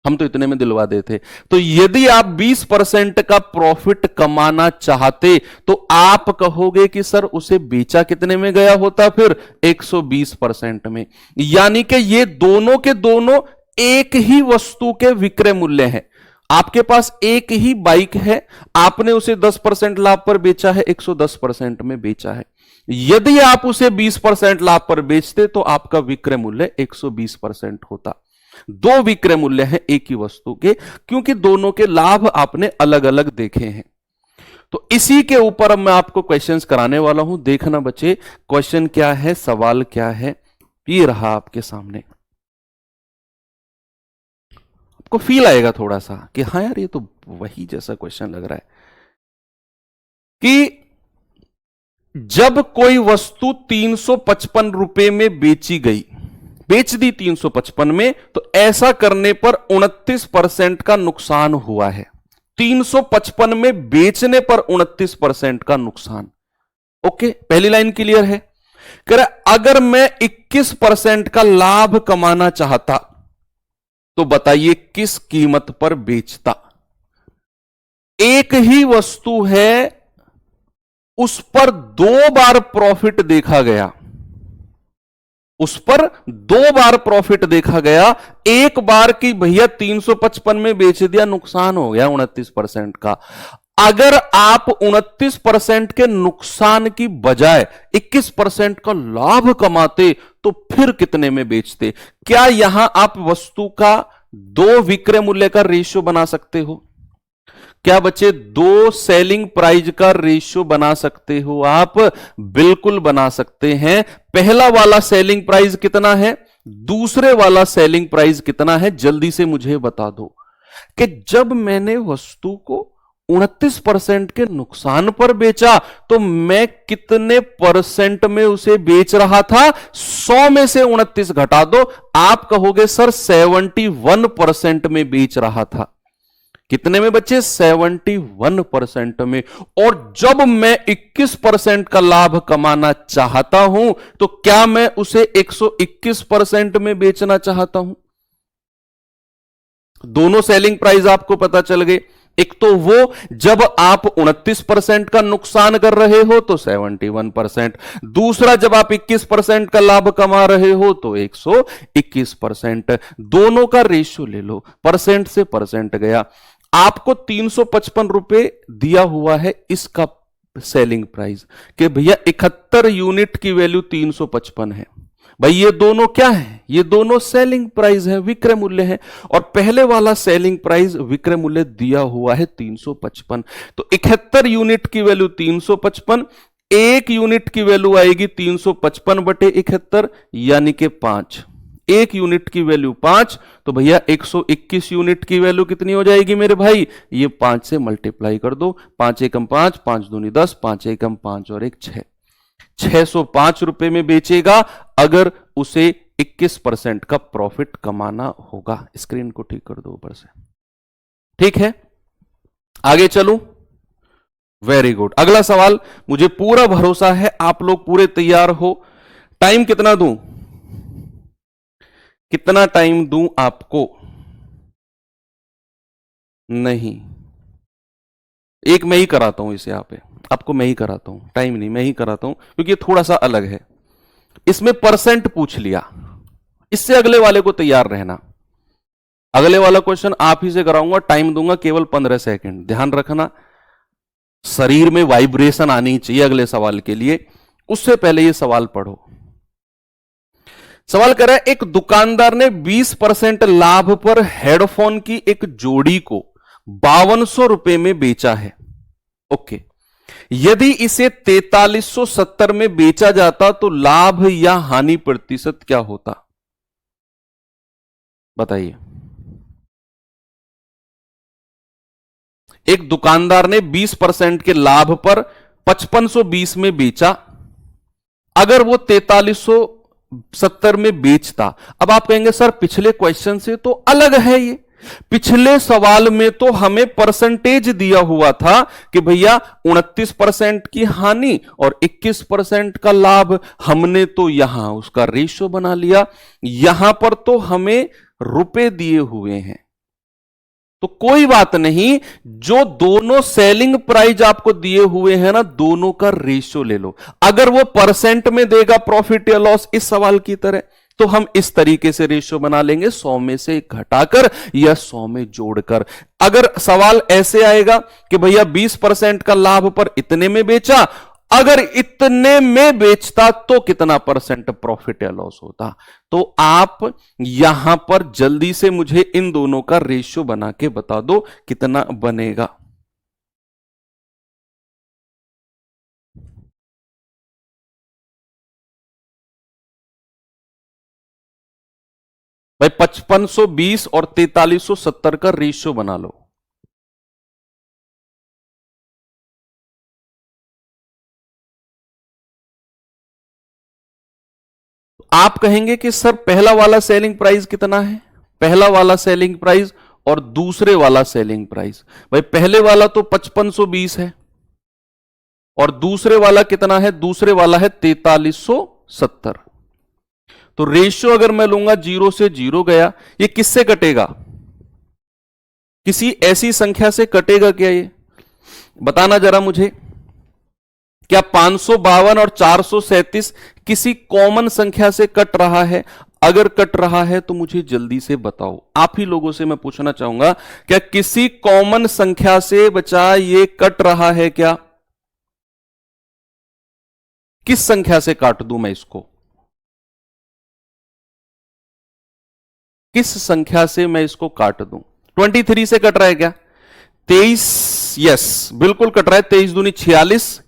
हम तो इतने में दिलवा देते। तो यदि आप 20% का प्रॉफिट कमाना चाहते तो आप कहोगे कि सर उसे बेचा कितने में गया होता, फिर 120% में। यानी कि ये दोनों के दोनों एक ही वस्तु के विक्रय मूल्य हैं। आपके पास एक ही बाइक है, आपने उसे 10% लाभ पर बेचा है, 110% में बेचा है। यदि आप उसे 20% लाभ पर बेचते तो आपका विक्रय मूल्य 120% होता। दो विक्रय मूल्य हैं एक ही वस्तु के, क्योंकि दोनों के लाभ आपने अलग अलग देखे हैं। तो इसी के ऊपर अब मैं आपको क्वेश्चंस कराने वाला हूं। देखना बच्चे, क्वेश्चन क्या है, सवाल क्या है, ये रहा आपके सामने। आपको फील आएगा थोड़ा सा कि हाँ यार ये तो वही जैसा क्वेश्चन लग रहा है कि जब कोई वस्तु 355 रुपए में बेची गई, बेच दी 355 में, तो ऐसा करने पर 29% का नुकसान हुआ है। 355 में बेचने पर 29% का नुकसान। ओके, पहली लाइन क्लियर है। कह रहा अगर मैं 21% का लाभ कमाना चाहता तो बताइए किस कीमत पर बेचता। एक ही वस्तु है, उस पर 2 बार प्रॉफिट देखा गया, उस पर 2 बार प्रॉफिट देखा गया। एक बार की भैया 355 में बेच दिया, नुकसान हो गया 29% का। अगर आप 29% के नुकसान की बजाय 21% का लाभ कमाते तो फिर कितने में बेचते? क्या यहां आप वस्तु का दो विक्रय मूल्य का रेशियो बना सकते हो? क्या बच्चे दो सेलिंग प्राइस का रेशियो बना सकते हो आप? बिल्कुल बना सकते हैं। पहला वाला सेलिंग प्राइस कितना है, दूसरे वाला सेलिंग प्राइस कितना है, जल्दी से मुझे बता दो। कि जब मैंने वस्तु को 29% के नुकसान पर बेचा तो मैं कितने परसेंट में उसे बेच रहा था? 100 में से 29 घटा दो, आप कहोगे सर 71% में बेच रहा था। कितने में बच्चे? 71% में। और जब मैं 21% का लाभ कमाना चाहता हूं तो क्या मैं उसे 121% में बेचना चाहता हूं? दोनों सेलिंग प्राइस आपको पता चल गए। एक तो वो जब आप 29% का नुकसान कर रहे हो तो 71%, दूसरा जब आप 21% का लाभ कमा रहे हो तो 121%। दोनों का रेशियो ले लो, परसेंट से परसेंट गया। आपको 355 रुपए दिया हुआ है इसका सेलिंग प्राइस, कि भैया 71 यूनिट की वैल्यू 355 है। भाई ये दोनों क्या है? ये दोनों सेलिंग प्राइस है, विक्रय मूल्य है। और पहले वाला सेलिंग प्राइस विक्रय मूल्य दिया हुआ है 355। तो 71 यूनिट की वैल्यू 355, एक यूनिट की वैल्यू आएगी 355 बटे 71 यानी कि 5। एक यूनिट की वैल्यू 5, तो भैया 121 यूनिट की वैल्यू कितनी हो जाएगी मेरे भाई? ये 5 से मल्टीप्लाई कर दो। 5 एकम 5, 5 दूनी 10, 5 एकम 5 और 1 6, 605 रुपए में बेचेगा अगर उसे 21% का प्रॉफिट कमाना होगा। स्क्रीन को ठीक कर दो ऊपर से, ठीक है? आगे चलूं? Very good. अगला सवाल, मुझे पूरा भरोसा है आप लोग पूरे तैयार हो। टाइम कितना दूं? कितना टाइम दूं आपको? नहीं, एक मैं ही कराता हूं इसे, आप आपको मैं ही कराता हूं, टाइम नहीं, मैं ही कराता हूं, क्योंकि ये थोड़ा सा अलग है। इसमें परसेंट पूछ लिया, इससे अगले वाले को तैयार रहना। अगले वाला क्वेश्चन आप ही से कराऊंगा, टाइम दूंगा केवल 15 सेकंड। ध्यान रखना, शरीर में वाइब्रेशन आनी चाहिए अगले सवाल के लिए। उससे पहले ये सवाल पढ़ो। सवाल कर रहा है, एक दुकानदार ने 20% लाभ पर हेडफोन की एक जोड़ी को 5200 रुपए में बेचा है। ओके, यदि इसे 4370 में बेचा जाता तो लाभ या हानि प्रतिशत क्या होता? बताइए। एक दुकानदार ने 20% के लाभ पर 5520 में बेचा, अगर वो 4370 में बेचता। अब आप कहेंगे सर पिछले क्वेश्चन से तो अलग है ये, पिछले सवाल में तो हमें परसेंटेज दिया हुआ था कि भैया 29% की हानि और 21% का लाभ। हमने तो यहां उसका रेशियो बना लिया, यहां पर तो हमें रुपए दिए हुए हैं। तो कोई बात नहीं, जो दोनों सेलिंग प्राइस आपको दिए हुए हैं ना, दोनों का रेशियो ले लो। अगर वो परसेंट में देगा प्रॉफिट या लॉस इस सवाल की तरह, तो हम इस तरीके से रेशियो बना लेंगे, 100 में से घटाकर या 100 में जोड़कर। अगर सवाल ऐसे आएगा कि भैया 20% का लाभ पर इतने में बेचा, अगर इतने में बेचता तो कितना परसेंट प्रॉफिट या लॉस होता। तो आप यहां पर जल्दी से मुझे इन दोनों का रेशियो बना के बता दो कितना बनेगा। भाई 5520 और 4370 का रेशियो बना लो। आप कहेंगे कि सर पहला वाला सेलिंग प्राइस कितना है, पहला वाला सेलिंग प्राइस और दूसरे वाला सेलिंग प्राइस। भाई पहले वाला तो 5520 है और दूसरे वाला कितना है, दूसरे वाला है 4370। तो रेशियो अगर मैं लूंगा 0 से 0 गया, ये किससे कटेगा, किसी ऐसी संख्या से कटेगा क्या, ये बताना जरा मुझे। क्या 552 और 437 किसी कॉमन संख्या से कट रहा है? अगर कट रहा है तो मुझे जल्दी से बताओ। आप ही लोगों से मैं पूछना चाहूंगा, क्या किसी कॉमन संख्या से बचा ये कट रहा है क्या? किस संख्या से काट दूं मैं इसको, किस संख्या से मैं इसको काट दूं? 23 से कट रहा है क्या? 23, यस बिल्कुल कट रहा है। 23 दूनी 46,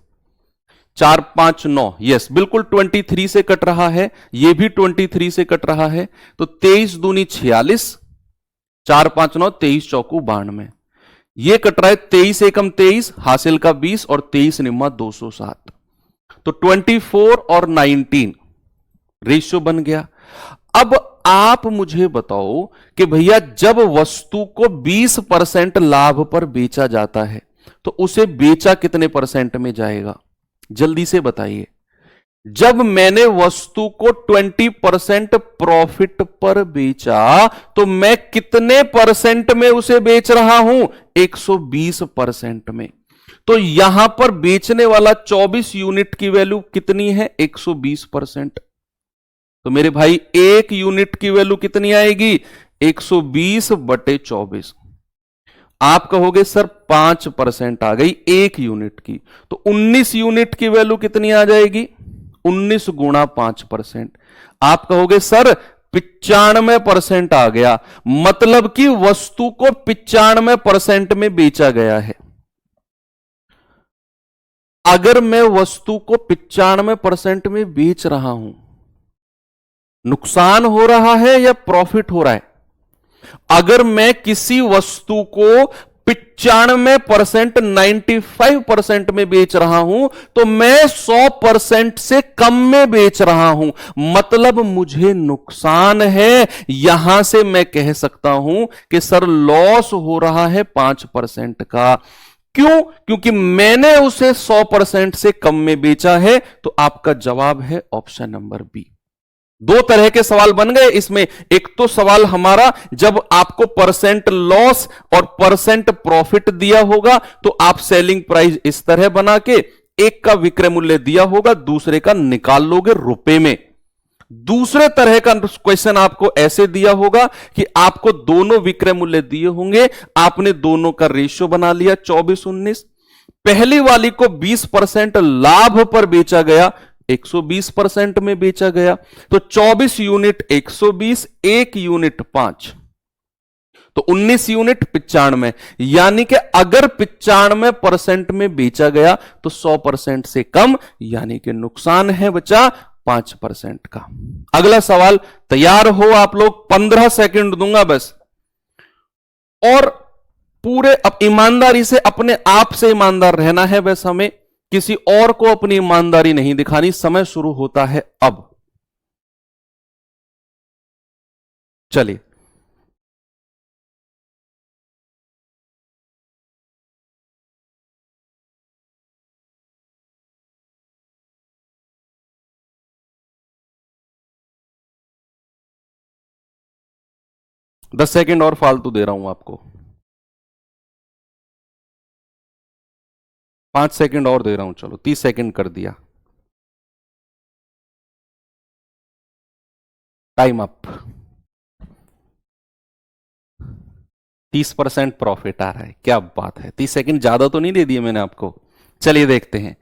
459, यस बिल्कुल 23 से कट रहा है। यह भी 23 से कट रहा है। तो 23 दूनी 46, 459, 23 चौकू 92, ये कट रहा है। 23 एकम 23, हासिल का 20 और 23 निम्मा 207। तो 24 और 19 रेशियो बन गया। अब आप मुझे बताओ कि भैया जब वस्तु को 20% लाभ पर बेचा जाता है तो उसे बेचा कितने परसेंट में जाएगा, जल्दी से बताइए। जब मैंने वस्तु को 20% प्रॉफिट पर बेचा तो मैं कितने परसेंट में उसे बेच रहा हूं, 120% में। तो यहां पर बेचने वाला 24 यूनिट की वैल्यू कितनी है, 120%। तो मेरे भाई एक यूनिट की वैल्यू कितनी आएगी, 120 बटे 24। आप कहोगे सर 5% आ गई एक यूनिट की, तो 19 यूनिट की वैल्यू कितनी आ जाएगी, 19 गुणा 5%। आप कहोगे सर 95% आ गया, मतलब कि वस्तु को 95% में बेचा गया है। अगर मैं वस्तु को 95% में बेच रहा हूं, नुकसान हो रहा है या प्रॉफिट हो रहा है? अगर मैं किसी वस्तु को 95%, 95% में बेच रहा हूं तो मैं 100% से कम में बेच रहा हूं, मतलब मुझे नुकसान है। यहां से मैं कह सकता हूं कि सर लॉस हो रहा है 5% का। क्यों? क्योंकि मैंने उसे 100% से कम में बेचा है। तो आपका जवाब है ऑप्शन नंबर बी। दो तरह के सवाल बन गए इसमें। एक तो सवाल हमारा जब आपको परसेंट लॉस और परसेंट प्रॉफिट दिया होगा तो आप सेलिंग प्राइस इस तरह बना के, एक का विक्रय मूल्य दिया होगा, दूसरे का निकाल लोगे रुपए में। दूसरे तरह का क्वेश्चन आपको ऐसे दिया होगा कि आपको दोनों विक्रय मूल्य दिए होंगे, आपने दोनों का रेशियो बना लिया 24-19। पहली वाली को 20% लाभ पर बेचा गया, 120% में बेचा गया। तो 24 यूनिट 120, एक यूनिट 5, तो 19 यूनिट 95। यानी कि अगर 95% में बेचा गया तो 100% से कम, यानी कि नुकसान है बचा 5% का। अगला सवाल तैयार हो आप लोग, 15 सेकंड दूंगा बस। और पूरे ईमानदारी से, अपने आप से ईमानदार रहना है बस हमें, किसी और को अपनी ईमानदारी नहीं दिखानी। समय शुरू होता है अब। चलिए, दस सेकंड और फालतू दे रहा हूं आपको। 5 सेकंड और दे रहा हूं, चलो 30 सेकंड कर दिया, टाइम अप। 30% प्रॉफिट आ रहा है, क्या बात है। 30 सेकंड ज्यादा तो नहीं दे दिए मैंने आपको। चलिए देखते हैं।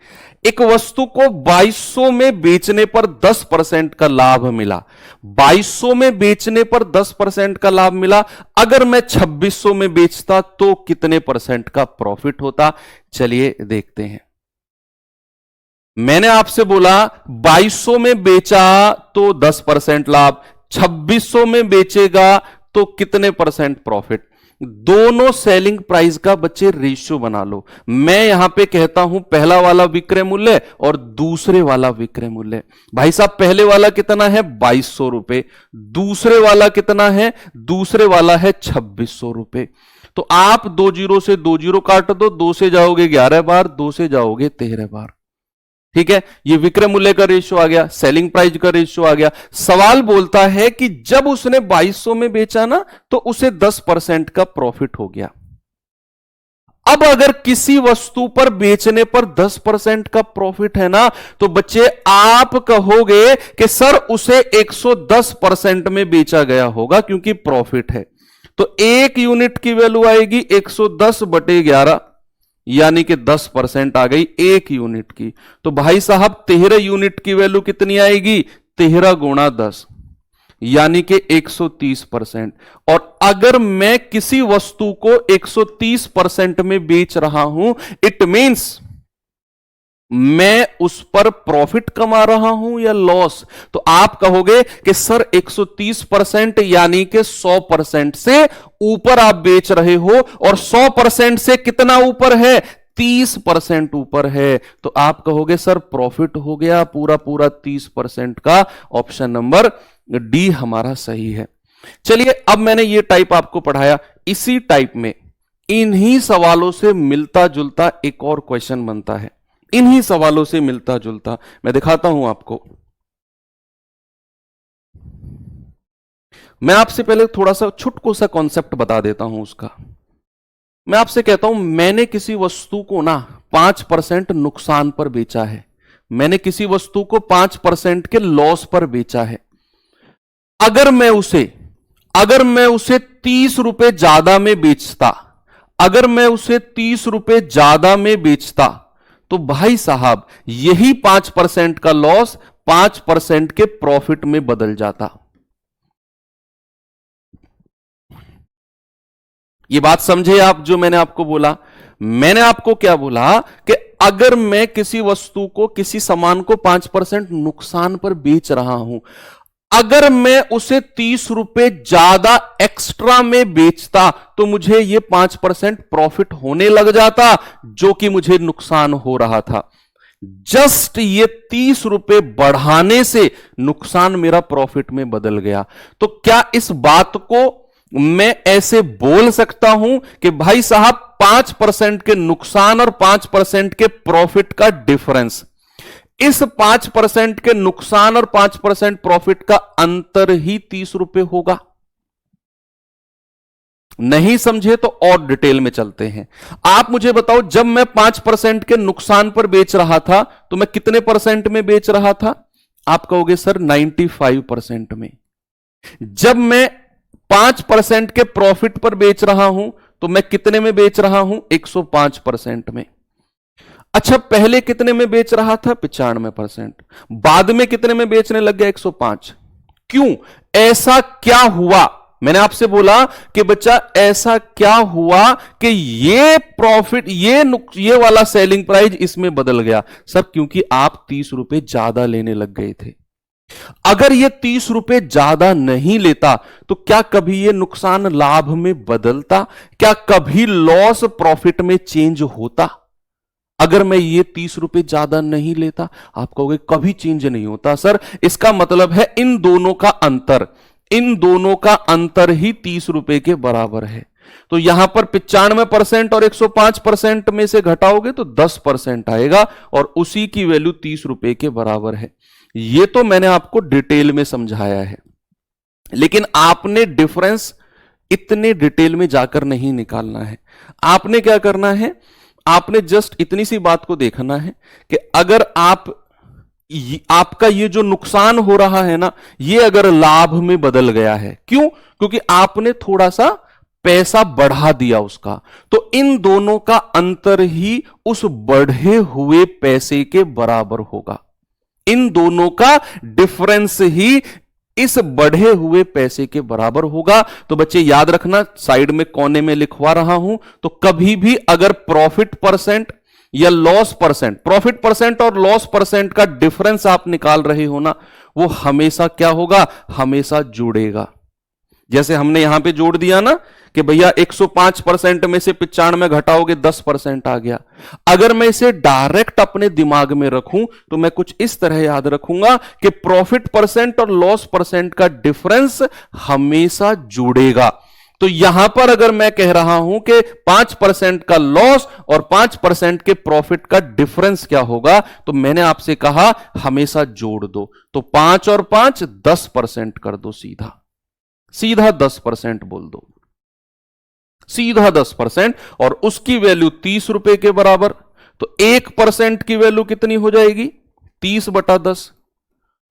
एक वस्तु को 2200 में बेचने पर 10% का लाभ मिला। 2200 में बेचने पर 10% का लाभ मिला। अगर मैं 2600 में बेचता तो कितने परसेंट का प्रॉफिट होता? चलिए देखते हैं। मैंने आपसे बोला 2200 में बेचा तो 10% लाभ, 2600 में बेचेगा तो कितने परसेंट प्रॉफिट। दोनों सेलिंग प्राइस का बच्चे रेशियो बना लो। मैं यहां पे कहता हूं पहला वाला विक्रय मूल्य और दूसरे वाला विक्रय मूल्य। भाई साहब पहले वाला कितना है? 2200 रुपए। दूसरे वाला कितना है? दूसरे वाला है 2600 रुपए। तो आप 2 जीरो से 2 जीरो काट दो, 2 से जाओगे 11 बार, 2 से जाओगे 13 बार। ठीक है, ये विक्रय मूल्य का रेशियो आ गया, सेलिंग प्राइस का रेशियो आ गया। सवाल बोलता है कि जब उसने 2200 में बेचा ना तो उसे 10% का प्रॉफिट हो गया। अब अगर किसी वस्तु पर बेचने पर 10% का प्रॉफिट है ना, तो बच्चे आप कहोगे कि सर उसे 110% में बेचा गया होगा क्योंकि प्रॉफिट है। तो एक यूनिट की वैल्यू आएगी 110/11, यानी कि 10% आ गई एक यूनिट की। तो भाई साहब 13 यूनिट की वैल्यू कितनी आएगी? 13 गुणा 10, यानी कि 130%। और अगर मैं किसी वस्तु को 130% में बेच रहा हूं, इट मींस मैं उस पर प्रॉफिट कमा रहा हूं या लॉस। तो आप कहोगे कि सर 130% यानी कि 100% से ऊपर आप बेच रहे हो, और 100% से कितना ऊपर है? 30% ऊपर है। तो आप कहोगे सर प्रॉफिट हो गया पूरा पूरा 30% का। ऑप्शन नंबर डी हमारा सही है। चलिए अब मैंने ये टाइप आपको पढ़ाया, इसी टाइप में इन्हीं सवालों से मिलता जुलता एक और क्वेश्चन बनता है। इन्हीं सवालों से मिलता जुलता मैं दिखाता हूं आपको। मैं आपसे पहले थोड़ा सा छुटकू सा कॉन्सेप्ट बता देता हूं उसका। मैं आपसे कहता हूं मैंने किसी वस्तु को ना 5% नुकसान पर बेचा है, मैंने किसी वस्तु को 5% के लॉस पर बेचा है। अगर मैं उसे 30 रुपए ज्यादा में बेचता, अगर मैं उसे 30 रुपए ज्यादा में बेचता, तो भाई साहब यही 5% का लॉस 5% के प्रॉफिट में बदल जाता। ये बात समझे आप जो मैंने आपको बोला? मैंने आपको क्या बोला कि अगर मैं किसी वस्तु को, किसी सामान को 5% नुकसान पर बेच रहा हूं, अगर मैं उसे 30 रुपए ज्यादा एक्स्ट्रा में बेचता तो मुझे ये 5% प्रॉफिट होने लग जाता, जो कि मुझे नुकसान हो रहा था। जस्ट ये 30 रुपए बढ़ाने से नुकसान मेरा प्रॉफिट में बदल गया। तो क्या इस बात को मैं ऐसे बोल सकता हूं कि भाई साहब 5% के नुकसान और 5% के प्रॉफिट का डिफरेंस, इस 5% के नुकसान और 5% प्रॉफिट का अंतर ही 30 रुपए होगा? नहीं समझे तो और डिटेल में चलते हैं। आप मुझे बताओ, जब मैं 5% के नुकसान पर बेच रहा था तो मैं कितने परसेंट में बेच रहा था? आप कहोगे सर 95% में। जब मैं 5% के प्रॉफिट पर बेच रहा हूं तो मैं कितने में बेच रहा हूं? 105% में। अच्छा, पहले कितने में बेच रहा था? 95%। बाद में कितने में बेचने लग गया? 105। क्यों? ऐसा क्या हुआ? मैंने आपसे बोला कि बच्चा ऐसा क्या हुआ कि ये प्रॉफिट, ये वाला सेलिंग प्राइस इसमें बदल गया। सर क्योंकि आप 30 रुपए ज्यादा लेने लग गए थे। अगर ये 30 रुपए ज्यादा नहीं लेता तो क्या कभी ये नुकसान लाभ में बदलता? क्या कभी लॉस प्रॉफिट में चेंज होता? अगर मैं ये 30 रुपए ज्यादा नहीं लेता, आप कहोगे कभी चेंज नहीं होता। सर इसका मतलब है इन दोनों का अंतर, इन दोनों का अंतर ही 30 रुपए के बराबर है। तो यहां पर 95% और 105% में से घटाओगे तो 10% आएगा, और उसी की वैल्यू 30 रुपए के बराबर है। ये तो मैंने आपको डिटेल में समझाया है, लेकिन आपने डिफरेंस इतने डिटेल में जाकर नहीं निकालना है। आपने क्या करना है? आपने जस्ट इतनी सी बात को देखना है कि अगर आपका ये जो नुकसान हो रहा है ना, ये अगर लाभ में बदल गया है, क्यों? क्योंकि आपने थोड़ा सा पैसा बढ़ा दिया उसका, तो इन दोनों का अंतर ही उस बढ़े हुए पैसे के बराबर होगा। इन दोनों का डिफरेंस ही इस बढ़े हुए पैसे के बराबर होगा। तो बच्चे याद रखना, साइड में कोने में लिखवा रहा हूं, तो कभी भी अगर प्रॉफिट परसेंट या लॉस परसेंट, प्रॉफिट परसेंट और लॉस परसेंट का डिफरेंस आप निकाल रहे हो ना, वो हमेशा क्या होगा? हमेशा जुड़ेगा। जैसे हमने यहां पे जोड़ दिया ना कि भैया 105% में से 95 घटाओगे 10% आ गया। अगर मैं इसे डायरेक्ट अपने दिमाग में रखूं तो मैं कुछ इस तरह याद रखूंगा कि प्रॉफिट परसेंट और लॉस परसेंट का डिफरेंस हमेशा जुड़ेगा। तो यहां पर अगर मैं कह रहा हूं कि 5% का लॉस और 5% के प्रॉफिट का डिफरेंस क्या होगा, तो मैंने आपसे कहा हमेशा जोड़ दो। तो 5 और 5 10% कर दो, सीधा सीधा 10% बोल दो, सीधा 10%, और उसकी वैल्यू 30 रुपए के बराबर। तो 1% की वैल्यू कितनी हो जाएगी? 30/10।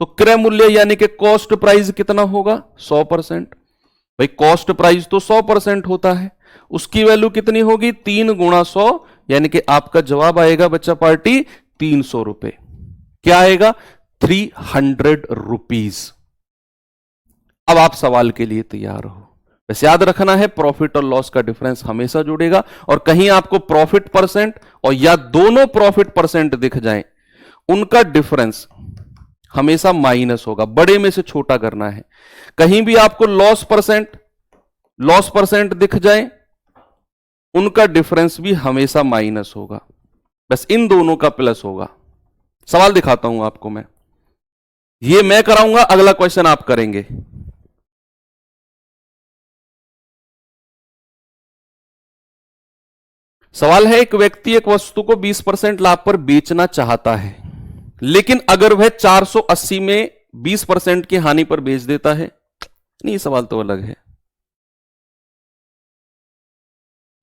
तो क्रय मूल्य यानी कि कॉस्ट प्राइस कितना होगा? 100%। भाई कॉस्ट प्राइस तो 100% होता है, उसकी वैल्यू कितनी होगी? 3 गुणा 100, यानी कि आपका जवाब आएगा बच्चा पार्टी 300 रुपए। क्या आएगा? 300 रुपीज। अब आप सवाल के लिए तैयार हो। बस याद रखना है, प्रॉफिट और लॉस का डिफरेंस हमेशा जुड़ेगा, और कहीं आपको प्रॉफिट परसेंट और या दोनों प्रॉफिट परसेंट दिख जाएं, उनका डिफरेंस हमेशा माइनस होगा, बड़े में से छोटा करना है। कहीं भी आपको लॉस परसेंट दिख जाए, उनका डिफरेंस भी हमेशा माइनस होगा, बस इन दोनों का प्लस होगा। सवाल दिखाता हूं आपको मैं, ये मैं कराऊंगा, अगला क्वेश्चन आप करेंगे। सवाल है, एक व्यक्ति एक वस्तु को 20% लाभ पर बेचना चाहता है, लेकिन अगर वह 480 में 20% की हानि पर बेच देता है। नहीं, सवाल तो अलग है,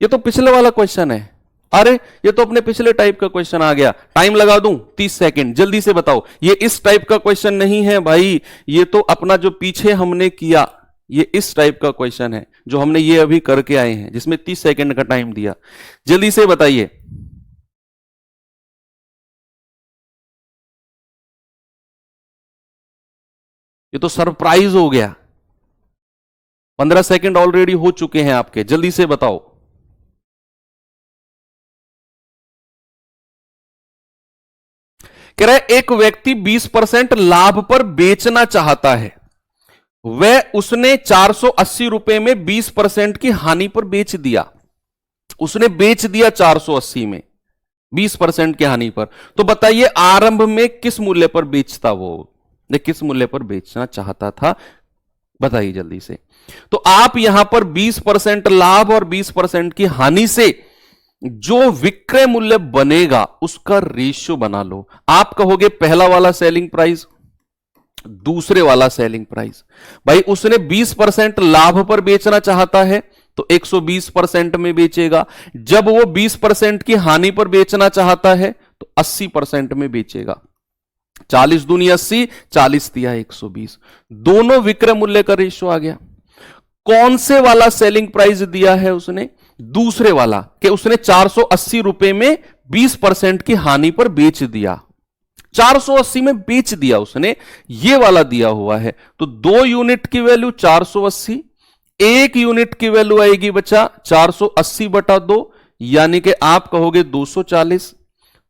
ये तो पिछले वाला क्वेश्चन है। अरे ये तो अपने पिछले टाइप का क्वेश्चन आ गया। टाइम लगा दूं 30 सेकंड, जल्दी से बताओ। ये इस टाइप का क्वेश्चन नहीं है भाई, ये तो अपना जो पीछे हमने किया, ये इस टाइप का क्वेश्चन है जो हमने ये अभी करके आए हैं, जिसमें 30 सेकंड का टाइम दिया। जल्दी से बताइए। ये तो सरप्राइज हो गया। 15 सेकंड ऑलरेडी हो चुके हैं आपके, जल्दी से बताओ। कह रहे एक व्यक्ति 20% लाभ पर बेचना चाहता है, वह उसने 480 रुपए में 20% की हानि पर बेच दिया। उसने बेच दिया 480 में 20% की हानि पर। तो बताइए आरंभ में किस मूल्य पर बेचता वो, किस मूल्य पर बेचना चाहता था, बताइए जल्दी से। तो आप यहां पर 20% लाभ और 20% की हानि से जो विक्रय मूल्य बनेगा उसका रेशियो बना लो। आप कहोगे पहला वाला सेलिंग प्राइस, दूसरे वाला सेलिंग प्राइस। भाई उसने 20% लाभ पर बेचना चाहता है तो 120% में बेचेगा। जब वो 20% की हानि पर बेचना चाहता है तो 80% में बेचेगा। 40 दूनी 80, 40 दिया 120, दोनों विक्रय मूल्य का रेशियो आ गया। कौन से वाला सेलिंग प्राइस दिया है उसने? दूसरे वाला, कि उसने 480 रुपए में 20% की हानि पर बेच दिया। 480 में बेच दिया उसने, ये वाला दिया हुआ है। तो 2 यूनिट की वैल्यू 480, 1 यूनिट की वैल्यू आएगी बच्चा 480/2, यानी कि आप कहोगे 240।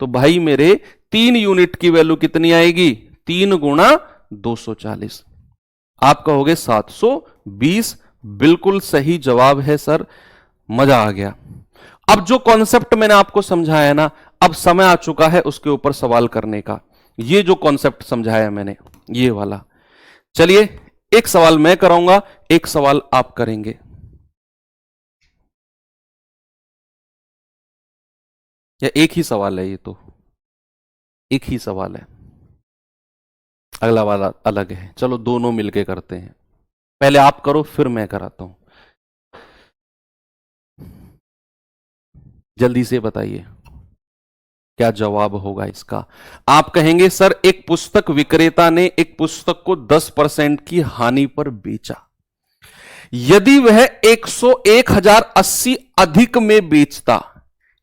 तो भाई मेरे 3 यूनिट की वैल्यू कितनी आएगी? 3 गुणा 240, आप कहोगे 720। बिल्कुल सही जवाब है सर, मजा आ गया। अब जो कॉन्सेप्ट मैंने आपको समझाया ना, अब समय आ चुका है उसके ऊपर सवाल करने का। ये जो कॉन्सेप्ट समझाया मैंने, ये वाला। चलिए एक सवाल मैं कराऊंगा, एक सवाल आप करेंगे। या एक ही सवाल है? ये तो एक ही सवाल है, अगला वाला अलग है। चलो दोनों मिलके करते हैं, पहले आप करो फिर मैं कराता हूं। जल्दी से बताइए। क्या जवाब होगा इसका? आप कहेंगे सर एक पुस्तक विक्रेता ने एक पुस्तक को 10% की हानि पर बेचा। यदि वह 1080 अधिक में बेचता,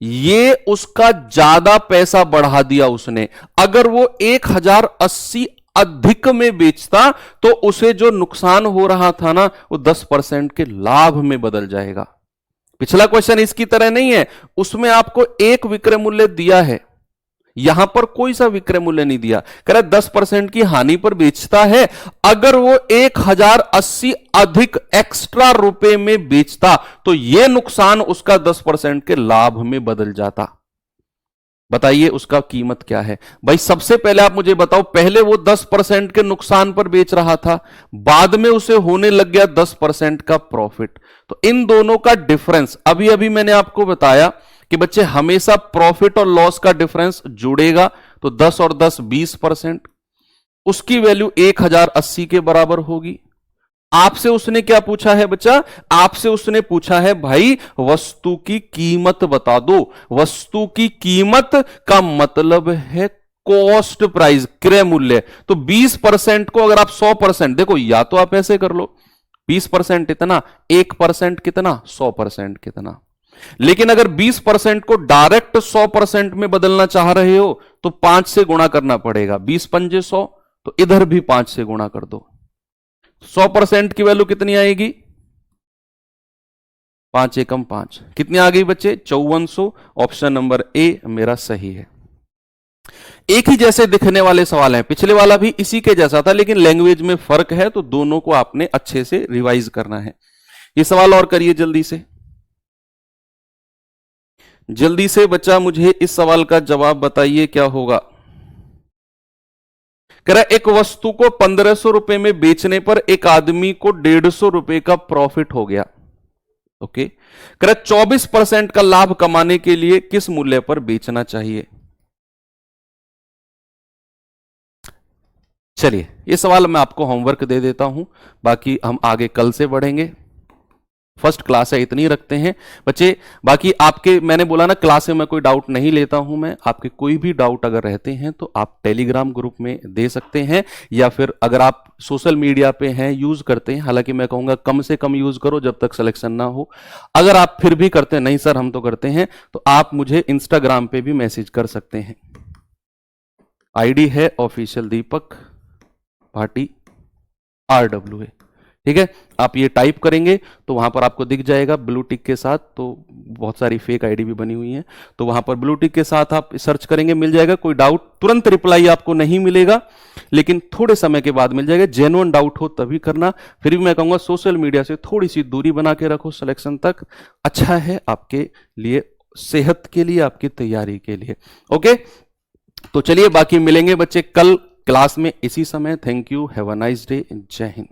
ये उसका ज्यादा पैसा बढ़ा दिया उसने। अगर वो 1080 अधिक में बेचता तो उसे जो नुकसान हो रहा था ना, वो 10% के लाभ में बदल जाएगा। पिछला क्वेश्चन इसकी तरह नहीं है, उसमें आपको एक विक्रय मूल्य दिया है, यहां पर कोई सा विक्रय मूल्य नहीं दिया। कह रहा 10% की हानि पर बेचता है, अगर वो 1080 अधिक एक्स्ट्रा रुपए में बेचता तो यह नुकसान उसका 10% के लाभ में बदल जाता। बताइए उसका कीमत क्या है? भाई सबसे पहले आप मुझे बताओ, पहले वो 10% के नुकसान पर बेच रहा था, बाद में उसे होने लग गया 10% का प्रॉफिट। तो इन दोनों का डिफरेंस, अभी अभी मैंने आपको बताया कि बच्चे हमेशा प्रॉफिट और लॉस का डिफरेंस जुड़ेगा, तो 10 और 10 20%, उसकी वैल्यू 1080 के बराबर होगी। आपसे उसने क्या पूछा है बच्चा? आपसे उसने पूछा है भाई वस्तु की कीमत बता दो। वस्तु की कीमत का मतलब है कॉस्ट प्राइस, क्रय मूल्य। तो 20% को अगर आप 100%, देखो या तो आप ऐसे कर लो 20% इतना, 1% कितना, 100% कितना। लेकिन अगर 20% को डायरेक्ट 100% में बदलना चाह रहे हो तो 5 से गुणा करना पड़ेगा। 20 पंजे 100, तो इधर भी 5 से गुणा कर दो। 100% की वैल्यू कितनी आएगी? 5 एकम 5, कितनी आ गई बच्चे? 5400। ऑप्शन नंबर ए मेरा सही है। एक ही जैसे दिखने वाले सवाल हैं, पिछले वाला भी इसी के जैसा था, लेकिन लैंग्वेज में फर्क है, तो दोनों को आपने अच्छे से रिवाइज करना है। ये सवाल और करिए जल्दी से, जल्दी से बच्चा मुझे इस सवाल का जवाब बताइए क्या होगा। कह रहा एक वस्तु को 1500 रुपए में बेचने पर एक आदमी को 150 रुपए का प्रॉफिट हो गया। ओके, कह रहा 24% का लाभ कमाने के लिए किस मूल्य पर बेचना चाहिए? चलिए ये सवाल मैं आपको होमवर्क दे देता हूं, बाकी हम आगे कल से बढ़ेंगे। फर्स्ट क्लास है, इतनी रखते हैं बच्चे। बाकी आपके, मैंने बोला ना क्लास में मैं कोई डाउट नहीं लेता हूं मैं, आपके कोई भी डाउट अगर रहते हैं तो आप टेलीग्राम ग्रुप में दे सकते हैं, या फिर अगर आप सोशल मीडिया पे हैं यूज करते हैं, हालांकि मैं कहूंगा कम से कम यूज करो जब तक सिलेक्शन ना हो। अगर आप फिर भी करते हैं, नहीं सर हम तो करते हैं, तो आप मुझे इंस्टाग्राम पे भी मैसेज कर सकते हैं। आईडी है ऑफिशियल दीपक भाटी RWA, ठीक है। आप ये टाइप करेंगे तो वहां पर आपको दिख जाएगा ब्लू टिक के साथ, तो बहुत सारी फेक आईडी भी बनी हुई है, तो वहां पर ब्लू टिक के साथ आप सर्च करेंगे, मिल जाएगा। कोई डाउट, तुरंत रिप्लाई आपको नहीं मिलेगा, लेकिन थोड़े समय के बाद मिल जाएगा। जेन्युइन डाउट हो तभी करना। फिर भी मैं कहूंगा सोशल मीडिया से थोड़ी सी दूरी बना के रखो, सिलेक्शन तक अच्छा है आपके लिए, सेहत के लिए, आपकी तैयारी के लिए। ओके, तो चलिए बाकी मिलेंगे बच्चे कल क्लास में इसी समय। Thank you, have a nice day, जय हिंद।